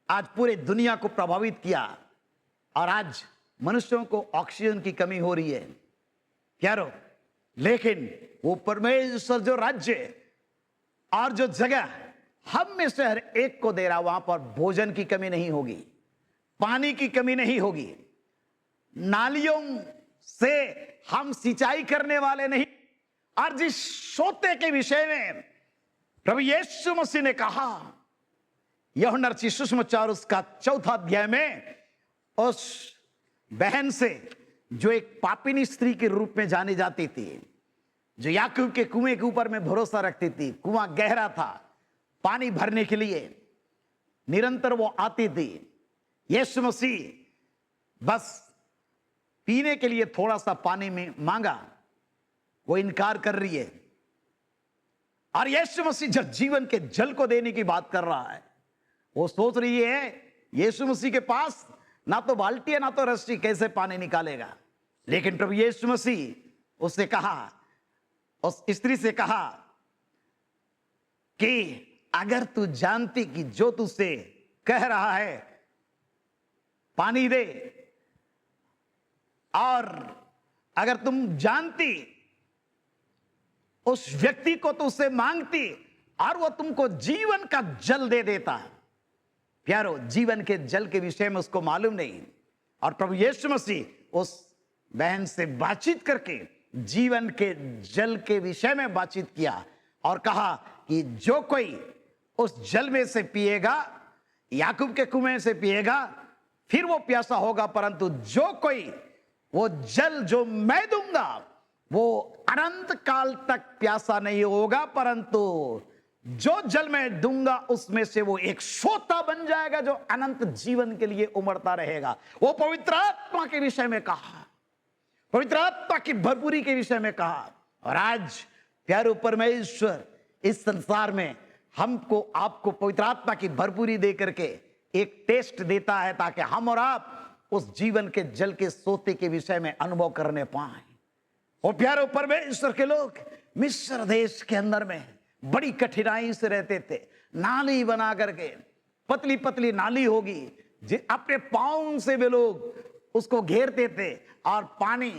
आज पूरे दुनिया को प्रभावित किया और आज मनुष्यों को ऑक्सीजन की कमी हो रही है। यारो, लेकिन वो परमेश्वर जो राज्य और जो जगह हम में से हर एक को दे रहा, वहां पर भोजन की कमी नहीं होगी, पानी की कमी नहीं होगी, नालियों से हम सिंचाई करने वाले नहीं और जिस सोते के विषय में प्रभु यीशु मसीह ने कहा, यूहन्ना रचित सुसमाचार उसका 4 अध्याय में, उस बहन से जो एक पापिनी स्त्री के रूप में जानी जाती थी, जो याकूब के कुएं के ऊपर में भरोसा रखती थी। कुआं गहरा था, पानी भरने के लिए निरंतर वो आती थी। यीशु मसीह बस पीने के लिए थोड़ा सा पानी में मांगा, वो इनकार कर रही है। और यीशु मसीह जब जीवन के जल को देने की बात कर रहा है, वो सोच रही है यीशु मसीह के पास ना तो बाल्टी है ना तो रस्सी, कैसे पानी निकालेगा। लेकिन प्रभु यीशु मसीह उससे कहा, उस स्त्री से कहा कि अगर तू जानती कि जो तुझसे कह रहा है पानी दे, और अगर तुम जानती उस व्यक्ति को तो उससे मांगती और वो तुमको जीवन का जल दे देता। प्यारो, जीवन के जल के विषय में उसको मालूम नहीं, और प्रभु यीशु मसीह उस बहन से बातचीत करके जीवन के जल के विषय में बातचीत किया और कहा कि जो कोई उस जल में से पिएगा, याकूब के कुएं से पिएगा, फिर वो प्यासा होगा, परंतु जो कोई वो जल जो मैं दूंगा वो अनंत काल तक प्यासा नहीं होगा, परंतु जो जल मैं दूंगा उसमें से वो एक सोता बन जाएगा जो अनंत जीवन के लिए उमड़ता रहेगा। वो पवित्र आत्मा के विषय में कहा, पवित्र आत्मा की भरपूरी के विषय में कहा। और आज प्यारे परमेश्वर इस संसार में हमको आपको पवित्र आत्मा की भरपूरी दे करके एक टेस्ट देता है, ताकि हम और आप उस जीवन के जल के सोते के विषय में अनुभव करने पाए। और प्यारे परमेश्वर के लोग मिस्र देश के अंदर में बड़ी कठिनाई से रहते थे। नाली बना करके, पतली पतली नाली होगी, अपने पांव से वे लोग उसको घेरते थे और पानी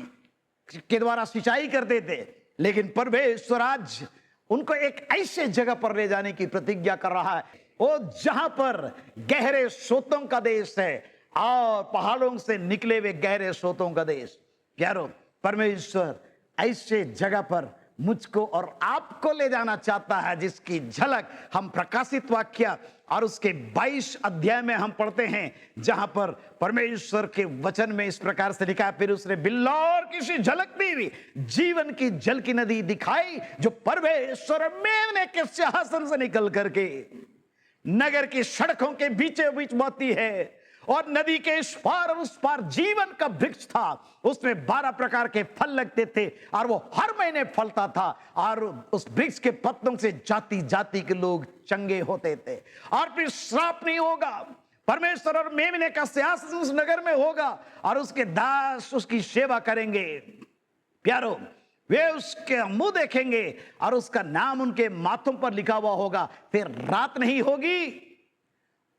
के द्वारा सिंचाई करते थे। लेकिन परमेश्वर आज उनको एक ऐसे जगह पर ले जाने की प्रतिज्ञा कर रहा है, वो जहां पर गहरे सोतों का देश है और पहाड़ों से निकले हुए गहरे सोतों का देश। प्यारो, परमेश्वर ऐसे जगह पर मुझको और आपको ले जाना चाहता है, जिसकी झलक हम प्रकाशित वाक्य और उसके 22 अध्याय में हम पढ़ते हैं, जहां पर परमेश्वर के वचन में इस प्रकार से लिखा है, फिर उसने बिल्लौर किसी झलकती हुई जीवन की जल की नदी दिखाई, जो परमेश्वर मेमने के सिंहासन से निकल करके नगर की सड़कों के बीचों बीच बहती है। और नदी के इस पार और उस पार जीवन का वृक्ष था, उसमें 12 प्रकार के फल लगते थे और वो हर महीने फलता था, और उस वृक्ष के पत्तों से जाति जाति के लोग चंगे होते थे। और फिर श्राप नहीं होगा, परमेश्वर और मेमने का सिंहासन उस नगर में होगा और उसके दास उसकी सेवा करेंगे। प्यारो, वे उसके मुंह देखेंगे और उसका नाम उनके माथों पर लिखा हुआ होगा। फिर रात नहीं होगी,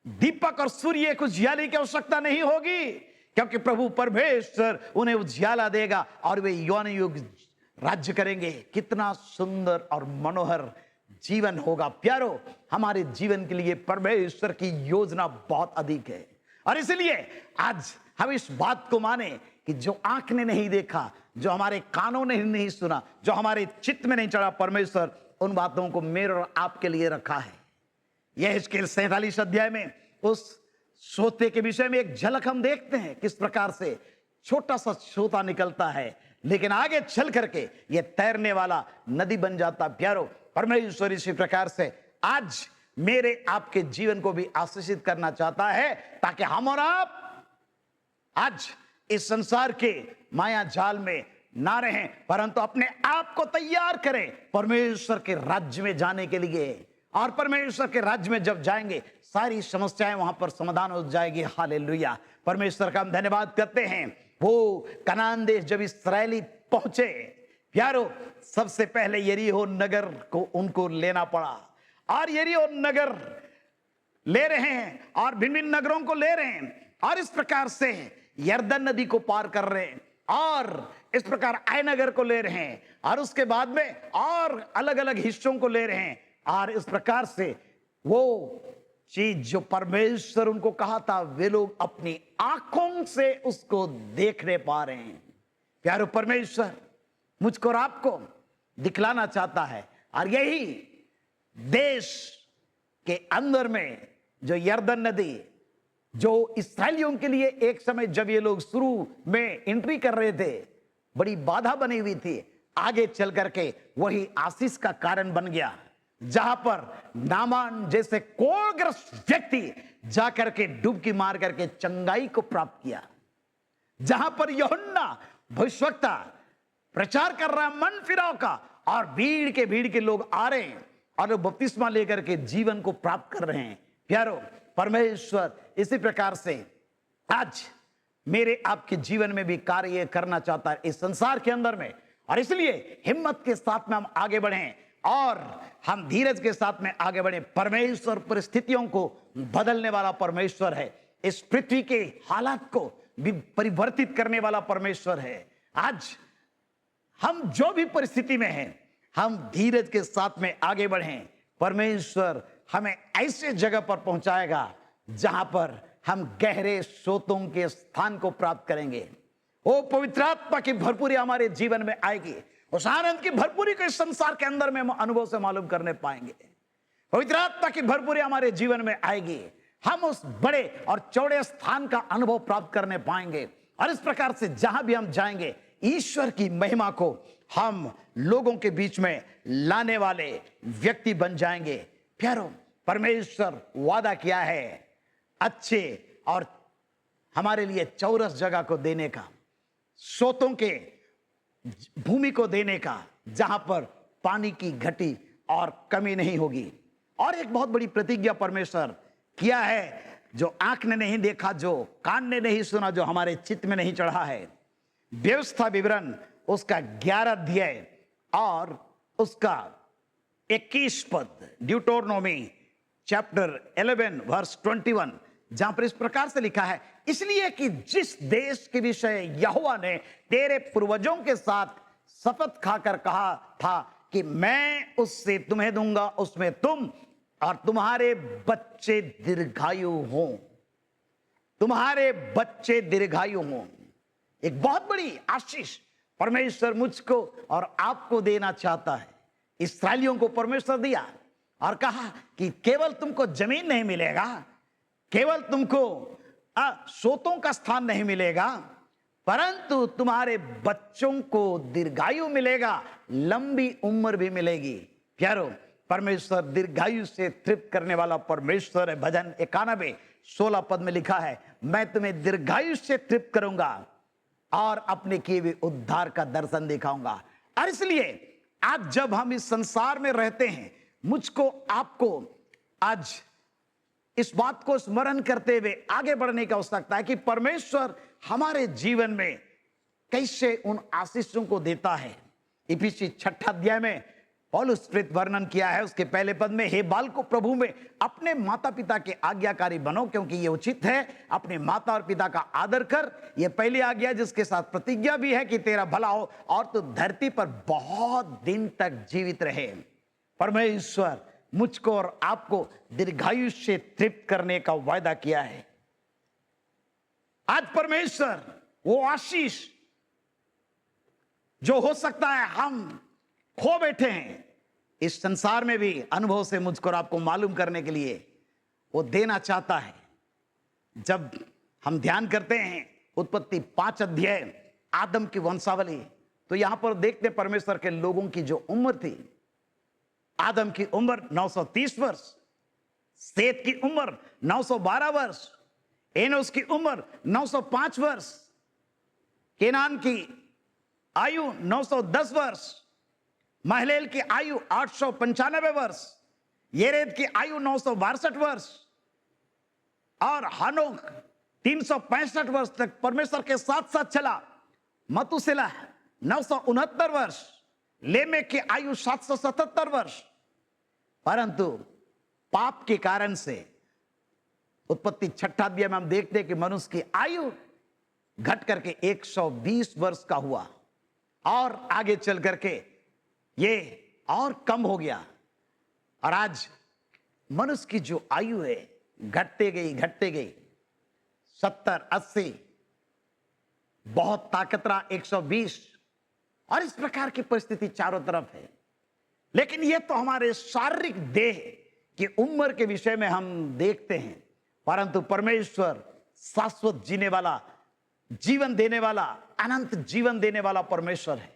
दीपक और सूर्य को उजियाले की आवश्यकता नहीं होगी, क्योंकि प्रभु परमेश्वर उन्हें उजियाला देगा और वे यौवन युग राज्य करेंगे। कितना सुंदर और मनोहर जीवन होगा। प्यारो, हमारे जीवन के लिए परमेश्वर की योजना बहुत अधिक है, और इसलिए आज हम इस बात को माने कि जो आंख ने नहीं देखा, जो हमारे कानों ने नहीं सुना, जो हमारे चित्त में नहीं चढ़ा, परमेश्वर उन बातों को मेरे और आपके लिए रखा है। यहेजकेल 47 अध्याय में उस सोते के विषय में एक झलक हम देखते हैं, किस प्रकार से छोटा सा सोता निकलता है, लेकिन आगे चल करके ये तैरने वाला नदी बन जाता। प्यारो, परमेश्वर इसी प्रकार से आज मेरे आपके जीवन को भी आशीषित करना चाहता है, ताकि हम और आप आज इस संसार के माया जाल में ना रहें, परंतु अपने आप को तैयार करें परमेश्वर के राज्य में जाने के लिए। और परमेश्वर के राज्य में जब जाएंगे, सारी समस्याएं वहां पर समाधान हो जाएगी। हालेलुया। परमेश्वर का हम धन्यवाद करते हैं। वो कनान देश जब इस्राएली पहुंचे, प्यारो, सबसे पहले यरीहो नगर को उनको लेना पड़ा, और यरीहो नगर ले रहे हैं और भिन्न भिन्न नगरों को ले रहे हैं, और इस प्रकार से यरदन नदी को पार कर रहे हैं, और इस प्रकार आय नगर को ले रहे हैं, और उसके बाद में और अलग अलग हिस्सों को ले रहे हैं। और इस प्रकार से वो चीज जो परमेश्वर उनको कहा था, वे लोग अपनी आंखों से उसको देखने पा रहे हैं। प्यारे परमेश्वर मुझको और आपको दिखलाना चाहता है। और यही देश के अंदर में जो यर्दन नदी, जो इस्राएलियों के लिए एक समय जब ये लोग शुरू में एंट्री कर रहे थे, बड़ी बाधा बनी हुई थी, आगे चल करके वही आशीष का कारण बन गया, जहां पर नामान जैसे कोढ़ग्रस्त व्यक्ति जाकर के डुबकी मार करके चंगाई को प्राप्त किया, जहां पर यूहन्ना भविष्यवक्ता प्रचार कर रहा है मन फिराव का, और भीड़ के लोग आ रहे हैं और वो बपतिस्मा लेकर के जीवन को प्राप्त कर रहे हैं। प्यारो, परमेश्वर इसी प्रकार से आज मेरे आपके जीवन में भी कार्य करना चाहता है इस संसार के अंदर में। और इसलिए हिम्मत के साथ में हम आगे बढ़ें और हम धीरज के साथ में आगे बढ़ें। परमेश्वर परिस्थितियों को बदलने वाला परमेश्वर है, इस पृथ्वी के हालात को भी परिवर्तित करने वाला परमेश्वर है। आज हम जो भी परिस्थिति में हैं, हम धीरज के साथ में आगे बढ़ें। परमेश्वर हमें ऐसे जगह पर पहुंचाएगा जहां पर हम गहरे स्रोतों के स्थान को प्राप्त करेंगे। वो पवित्र आत्मा की भरपूरी हमारे जीवन में आएगी। उस आनंद की भरपूरी को इस संसार के अंदर में हम अनुभव से मालूम करने पाएंगे। पवित्र आत्मा की भरपूरी हमारे जीवन में आएगी, हम उस बड़े और चौड़े स्थान का अनुभव प्राप्त करने पाएंगे। और इस प्रकार से जहां भी हम जाएंगे, ईश्वर की महिमा को हम लोगों के बीच में लाने वाले व्यक्ति बन जाएंगे। प्यारो, परमेश्वर वादा किया है अच्छे और हमारे लिए चौरस जगह को देने का, सोतों के भूमि को देने का, जहां पर पानी की घटी और कमी नहीं होगी। और एक बहुत बड़ी प्रतिज्ञा परमेश्वर किया है, जो आंख ने नहीं देखा, जो कान ने नहीं सुना, जो हमारे चित्त में नहीं चढ़ा है। व्यवस्था विवरण उसका 11 अध्याय और उसका 21 पद, ड्यूटोरनोमी चैप्टर 11 वर्स 21, जहां पर इस प्रकार से लिखा है, इसलिए कि जिस देश के विषय यहोवा ने तेरे पूर्वजों के साथ शपथ खाकर कहा था कि मैं उससे तुम्हें दूंगा, उसमें तुम और तुम्हारे बच्चे दीर्घायु हों, तुम्हारे बच्चे दीर्घायु हों। एक बहुत बड़ी आशीष परमेश्वर मुझको और आपको देना चाहता है। इस्राएलियों को परमेश्वर दिया और कहा कि केवल तुमको जमीन नहीं मिलेगा, केवल तुमको सोतों का स्थान नहीं मिलेगा, परंतु तुम्हारे बच्चों को दीर्घायु मिलेगा, लंबी उम्र भी मिलेगी। प्यारो, परमेश्वर दीर्घायु से तृप्त करने वाला परमेश्वर है। भजन 91 16 पद में लिखा है, मैं तुम्हें दीर्घायु से तृप्त करूंगा और अपने किए हुए उद्धार का दर्शन दिखाऊंगा। और इसलिए आज जब हम इस संसार में रहते हैं, मुझको आपको आज इस बात को स्मरण करते हुए आगे बढ़ने की आवश्यकता है कि परमेश्वर हमारे जीवन में कैसे उन आशीषों को देता है। इफिसी 6 अध्याय में पौलुस वर्णन किया है। उसके पहले पद में, हे बालकों प्रभु में अपने माता पिता के आज्ञाकारी बनो, क्योंकि ये उचित है। अपने माता और पिता का आदर कर, ये पहली आज्ञा जिसके साथ प्रतिज्ञा भी है कि तेरा भला हो और तू धरती पर बहुत दिन तक जीवित रहे। परमेश्वर मुझको और आपको दीर्घायु से तृप्त करने का वायदा किया है। आज परमेश्वर वो आशीष जो हो सकता है हम खो बैठे हैं, इस संसार में भी अनुभव से मुझको और आपको मालूम करने के लिए वो देना चाहता है। जब हम ध्यान करते हैं उत्पत्ति 5 अध्याय आदम की वंशावली, तो यहां पर देखते परमेश्वर के लोगों की जो उम्र थी, आदम की उम्र 930 वर्ष, सेत की उम्र 912 वर्ष, एनोस की उम्र 905 वर्ष, केनान की आयु 910 वर्ष, महलेल की आयु 895 वर्ष, येरेद की आयु 962 वर्ष और हनोक 365 वर्ष तक परमेश्वर के साथ साथ चला। मतुसेला 969 वर्ष, लेमेक की आयु 777 वर्ष। परंतु पाप के कारण से उत्पत्ति 6 अध्याय में हम देखते हैं कि मनुष्य की आयु घट करके 120 वर्ष का हुआ और आगे चल करके ये और कम हो गया। और आज मनुष्य की जो आयु है घटते गई 70 80, बहुत ताकतरा 120 और इस प्रकार की परिस्थिति चारों तरफ है। लेकिन यह तो हमारे शारीरिक देह की उम्र के विषय में हम देखते हैं, परंतु परमेश्वर शाश्वत जीने वाला, जीवन देने वाला, अनंत जीवन देने वाला परमेश्वर है।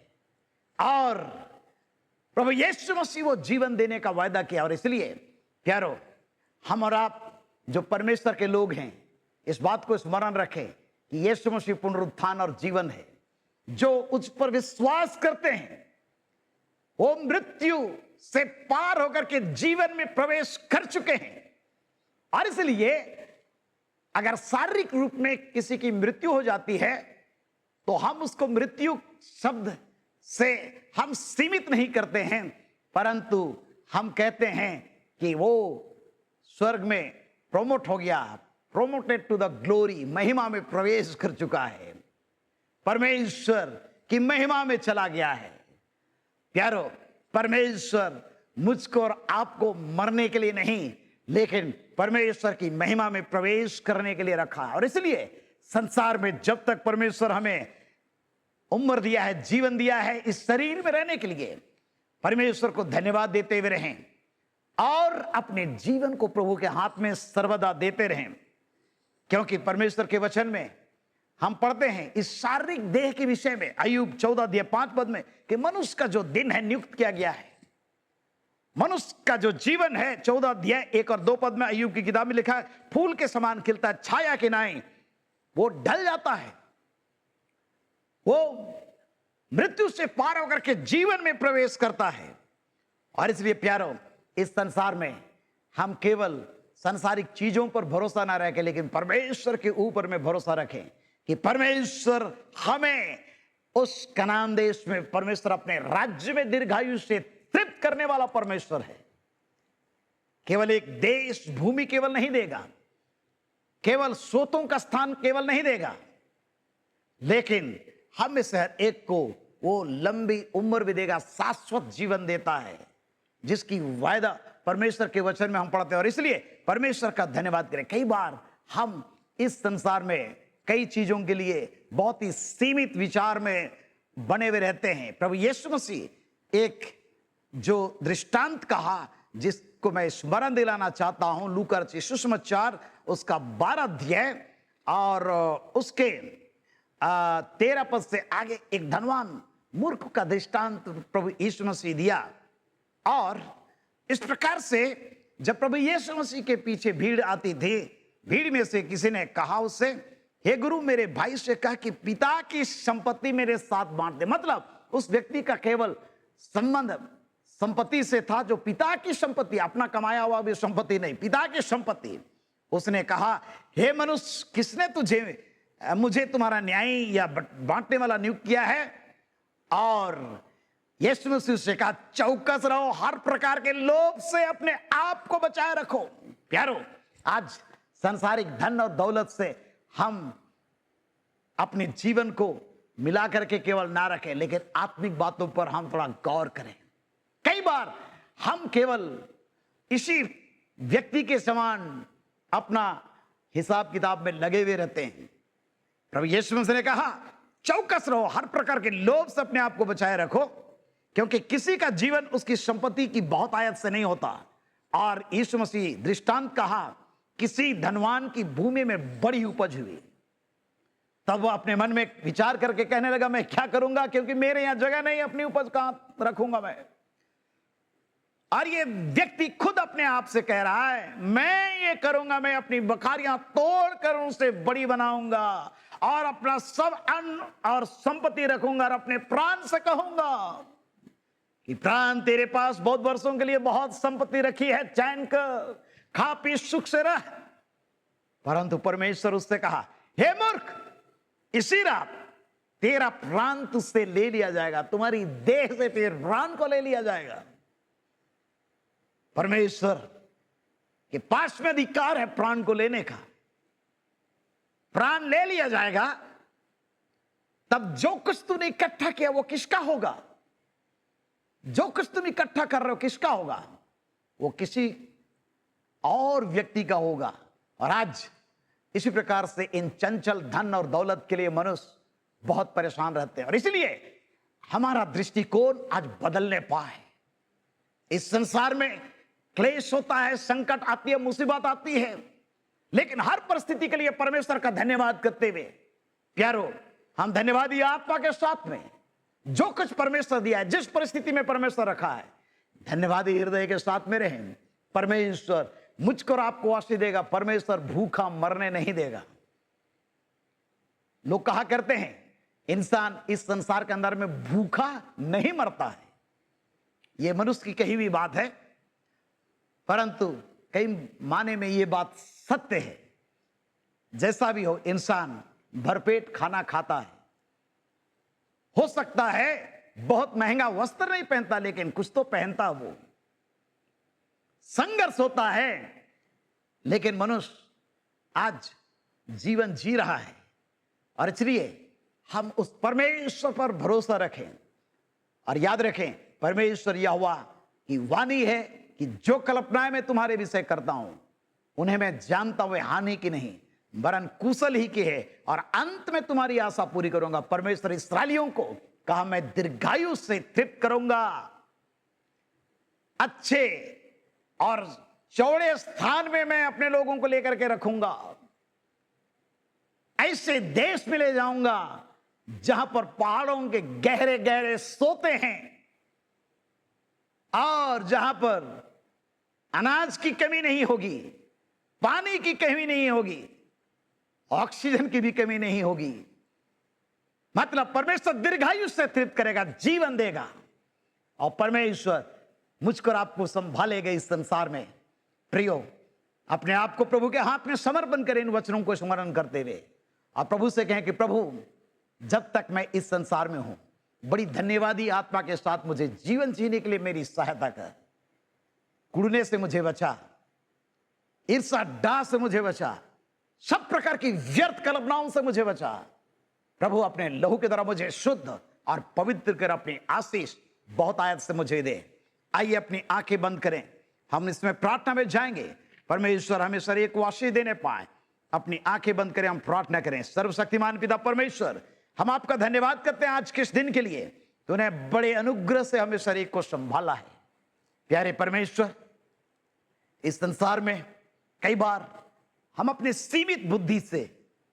और प्रभु यीशु मसीह वो जीवन देने का वायदा किया। और इसलिए प्यारो, हम और आप जो परमेश्वर के लोग हैं, इस बात को स्मरण रखें कि यीशु मसीह पुनरुत्थान और जीवन है। जो उस पर विश्वास करते हैं वो मृत्यु से पार होकर के जीवन में प्रवेश कर चुके हैं। और इसलिए अगर शारीरिक रूप में किसी की मृत्यु हो जाती है तो हम उसको मृत्यु शब्द से हम सीमित नहीं करते हैं, परंतु हम कहते हैं कि वो स्वर्ग में प्रोमोट हो गया, प्रोमोटेड टू द ग्लोरी, महिमा में प्रवेश कर चुका है, परमेश्वर की महिमा में चला गया है। प्यारो, परमेश्वर मुझको और आपको मरने के लिए नहीं, लेकिन परमेश्वर की महिमा में प्रवेश करने के लिए रखा है। और इसलिए संसार में जब तक परमेश्वर हमें उम्र दिया है, जीवन दिया है, इस शरीर में रहने के लिए परमेश्वर को धन्यवाद देते हुए रहें और अपने जीवन को प्रभु के हाथ में सर्वदा देते रहें। क्योंकि परमेश्वर के वचन में हम पढ़ते हैं इस शारीरिक देह के विषय में, अय्यूब 14:5 में, कि मनुष्य का जो दिन है नियुक्त किया गया है। मनुष्य का जो जीवन है 14:1 में अय्यूब की किताब में लिखा है, फूल के समान खिलता है, छाया के नाई वो ढल जाता है, वो मृत्यु से पार होकर के जीवन में प्रवेश करता है। और इसलिए प्यारो, इस संसार में हम केवल सांसारिक चीजों पर भरोसा ना रखें, लेकिन परमेश्वर के ऊपर में भरोसा रखें कि परमेश्वर हमें उस कनान देश में, परमेश्वर अपने राज्य में दीर्घायु से तृप्त करने वाला परमेश्वर है। केवल एक देश भूमि केवल नहीं देगा, केवल सोतों का स्थान केवल नहीं देगा, लेकिन हम में से हर एक को वो लंबी उम्र भी देगा, शाश्वत जीवन देता है, जिसकी वायदा परमेश्वर के वचन में हम पढ़ते हैं। और इसलिए परमेश्वर का धन्यवाद करें। कई बार हम इस संसार में कई चीजों के लिए बहुत ही सीमित विचार में बने हुए रहते हैं। प्रभु यीशु मसीह एक जो दृष्टांत कहा, जिसको मैं स्मरण दिलाना चाहता हूं, लूका रचित सुसमाचार उसका 12 अध्याय और उसके 13 पद से आगे एक धनवान मूर्ख का दृष्टांत प्रभु यीशु मसीह दिया। और इस प्रकार से जब प्रभु यीशु मसीह के पीछे भीड़ आती थी, भीड़ में से किसी ने कहा उससे, हे गुरु, मेरे भाई से कहा कि पिता की संपत्ति मेरे साथ बांट दे। मतलब उस व्यक्ति का केवल संबंध संपत्ति से था, जो पिता की संपत्ति, अपना कमाया हुआ भी संपत्ति नहीं, पिता की संपत्ति। उसने कहा, हे मनुष्य, किसने तुझे मुझे तुम्हारा न्यायी या बांटने वाला नियुक्त किया है? और यीशु मसीह से कहा, चौकस रहो, हर प्रकार के लोभ से अपने आप को बचाए रखो। प्यारो, आज सांसारिक धन और दौलत से हम अपने जीवन को मिला करके केवल ना रखें, लेकिन आत्मिक बातों पर हम थोड़ा गौर करें। कई बार हम केवल इसी व्यक्ति के समान अपना हिसाब किताब में लगे हुए रहते हैं। प्रभु यीशु मसीह ने कहा, चौकस रहो, हर प्रकार के लोभ से अपने आप को बचाए रखो, क्योंकि किसी का जीवन उसकी संपत्ति की बहुत आयत से नहीं होता। और यीशु मसीह दृष्टांत कहा, किसी धनवान की भूमि में बड़ी उपज हुई। तब वो अपने मन में विचार करके कहने लगा, मैं क्या करूंगा, क्योंकि मेरे यहां जगह नहीं, अपनी उपज कहां रखूंगा मैं। और ये व्यक्ति खुद अपने आप से कह रहा है, मैं ये करूंगा, मैं अपनी बखारियां तोड़ कर उनसे बड़ी बनाऊंगा और अपना सब अन्न और संपत्ति रखूंगा और अपने प्राण से कहूंगा कि प्राण, तेरे पास बहुत वर्षों के लिए बहुत संपत्ति रखी है, चैन कर, खा पी सुख से रह। परंतु परमेश्वर उससे कहा, हे मूर्ख, इसी रात तेरा प्राण तुझसे ले लिया जाएगा, तुम्हारी देह से तेरे प्राण को ले लिया जाएगा। परमेश्वर के पास में अधिकार है प्राण को लेने का। प्राण ले लिया जाएगा, तब जो कुछ तूने इकट्ठा किया वो किसका होगा? जो कुछ तुम इकट्ठा कर रहे हो किसका होगा? वो किसी और व्यक्ति का होगा। और आज इसी प्रकार से इन चंचल धन और दौलत के लिए मनुष्य बहुत परेशान रहते हैं। और इसलिए हमारा दृष्टिकोण आज बदलने पाए। इस संसार में क्लेश होता है, संकट आती है, मुसीबत आती है, लेकिन हर परिस्थिति के लिए परमेश्वर का धन्यवाद करते हुए प्यारो, हम धन्यवादी आत्मा के साथ में जो कुछ परमेश्वर दिया है, जिस परिस्थिति में परमेश्वर रखा है, धन्यवादी हृदय के साथ में रहें। परमेश्वर मुझको और आपको आशीष देगा। परमेश्वर भूखा मरने नहीं देगा। लोग कहा करते हैं इंसान इस संसार के अंदर में भूखा नहीं मरता है। यह मनुष्य की कही हुई बात है, परंतु कई माने में यह बात सत्य है। जैसा भी हो, इंसान भरपेट खाना खाता है। हो सकता है बहुत महंगा वस्त्र नहीं पहनता, लेकिन कुछ तो पहनता वो। संघर्ष होता है, लेकिन मनुष्य आज जीवन जी रहा है, और इसलिए हम उस परमेश्वर पर भरोसा रखें और याद रखें, परमेश्वर यहोवा की वाणी है कि जो कल्पनाएं मैं तुम्हारे विषय करता हूं उन्हें मैं जानता हुए हानि की नहीं वरन कुशल ही की है, और अंत में तुम्हारी आशा पूरी करूंगा। परमेश्वर इस्राएलियों को कहा मैं दीर्घायु से तृप्त करूंगा, अच्छे और चौड़े स्थान में मैं अपने लोगों को लेकर के रखूंगा। ऐसे देश में ले जाऊंगा जहां पर पहाड़ों के गहरे गहरे सोते हैं, और जहां पर अनाज की कमी नहीं होगी, पानी की कमी नहीं होगी, ऑक्सीजन की भी कमी नहीं होगी। मतलब परमेश्वर दीर्घायु से तृप्त करेगा, जीवन देगा, और परमेश्वर मुझको और आपको संभालेगा इस संसार में। प्रियो, अपने आप को प्रभु के हाथ में समर्पण करें, इन वचनों को स्मरण करते हुए, और प्रभु से कहें कि प्रभु जब तक मैं इस संसार में हूं, बड़ी धन्यवादी आत्मा के साथ मुझे जीवन जीने के लिए मेरी सहायता कर। कुड़ने से मुझे बचा, ईर्ष्या डाह से मुझे बचा, सब प्रकार की व्यर्थ कल्पनाओं से मुझे बचा। प्रभु अपने लहू के द्वारा मुझे शुद्ध और पवित्र कर अपनी आशीष बहुत आयत से मुझे दे। आइए अपनी आंखें बंद करें, हम इसमें प्रार्थना में जाएंगे। परमेश्वर हमें सर एक आशीष देने पाए। अपनी आंखें बंद करें, हम प्रार्थना करें। सर्वशक्तिमान पिता परमेश्वर, हम आपका धन्यवाद करते हैं आज के इस दिन के लिए। तूने बड़े अनुग्रह से हमें शरीर को संभाला है। प्यारे परमेश्वर, इस संसार में कई बार हम अपने सीमित बुद्धि से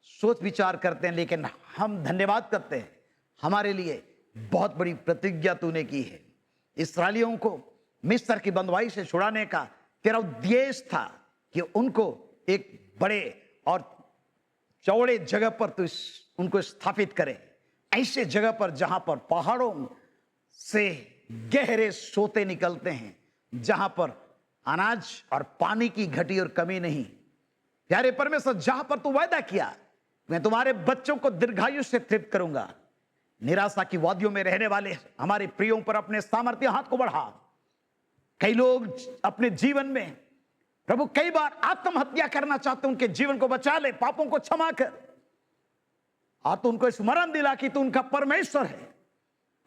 सोच विचार करते हैं, लेकिन हम धन्यवाद करते हैं, हमारे लिए बहुत बड़ी प्रतिज्ञा तूने की है। इस्राएलियों को मिस्र की बंधुआई से छुड़ाने का तेरा उद्देश्य था कि उनको एक बड़े और चौड़े जगह पर तू उनको स्थापित करे, ऐसे जगह पर जहां पर पहाड़ों से गहरे सोते निकलते हैं, जहां पर अनाज और पानी की घटी और कमी नहीं। प्यारे परमेश्वर, जहां पर तू वायदा किया मैं तुम्हारे बच्चों को दीर्घायु से तृप्त करूंगा, निराशा की वादियों में रहने वाले हमारे प्रियों पर अपने सामर्थ्य हाथ को बढ़ा। कई लोग अपने जीवन में प्रभु कई बार आत्महत्या करना चाहते, उनके जीवन को बचा ले, पापों को क्षमा कर, और तो उनको स्मरण दिला कि तू उनका परमेश्वर है।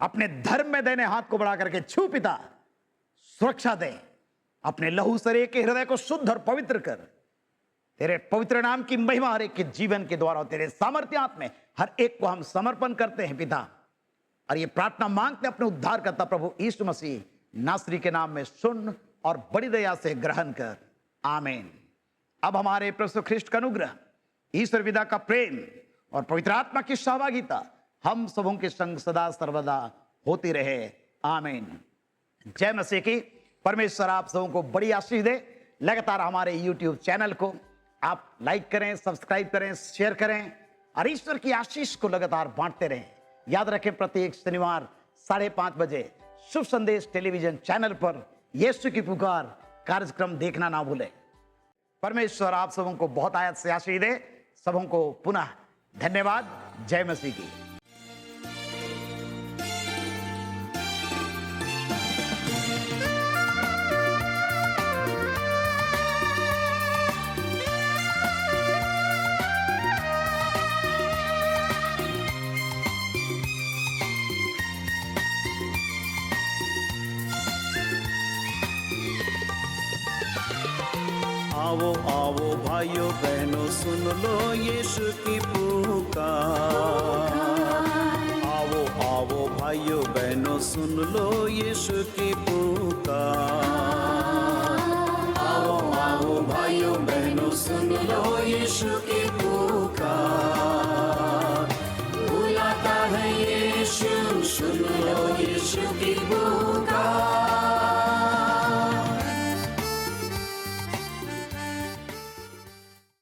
अपने धर्म में देने हाथ को बढ़ा करके छू पिता, सुरक्षा दे, अपने लहू से एक हृदय को शुद्ध और पवित्र कर। तेरे पवित्र नाम की महिमा हर एक के जीवन के द्वारा, तेरे सामर्थ्य हाथ में हर एक को हम समर्पण करते हैं पिता, और ये प्रार्थना मांगते अपने उद्धार करता प्रभु यीशु मसीह नासरी के नाम में सुन और बड़ी दया से ग्रहण कर, आमीन। अब हमारे प्रभु ख्रिस्ट का अनुग्रह, ईश्वर पिता का प्रेम और पवित्र आत्मा की सहभागिता हम सबों के संग सदा सर्वदा होती रहे, आमीन। जय मसीह की। परमेश्वर आप सबों को बड़ी आशीष दे। लगातार हमारे YouTube चैनल को आप लाइक करें, सब्सक्राइब करें, शेयर करें, और ईश्वर की आशीष को लगातार बांटते रहें। याद रखें, प्रत्येक शनिवार 5:30 बजे शुभ संदेश टेलीविजन चैनल पर यीशु की पुकार कार्यक्रम देखना ना भूलें। परमेश्वर आप सबों को बहुत आयत से आशीष दे। सबों को पुनः धन्यवाद। जय मसीह की। आओ आओ भाइयों बहनों, सुन लो यीशु की पुकार। आओ आओ भाइयों बहनों सुन लो यीशु की पुकार। आओ आओ भाइयों बहनों सुन लो यीशु की पुकार। बुलाता है यीशु, सुन लो यीशु की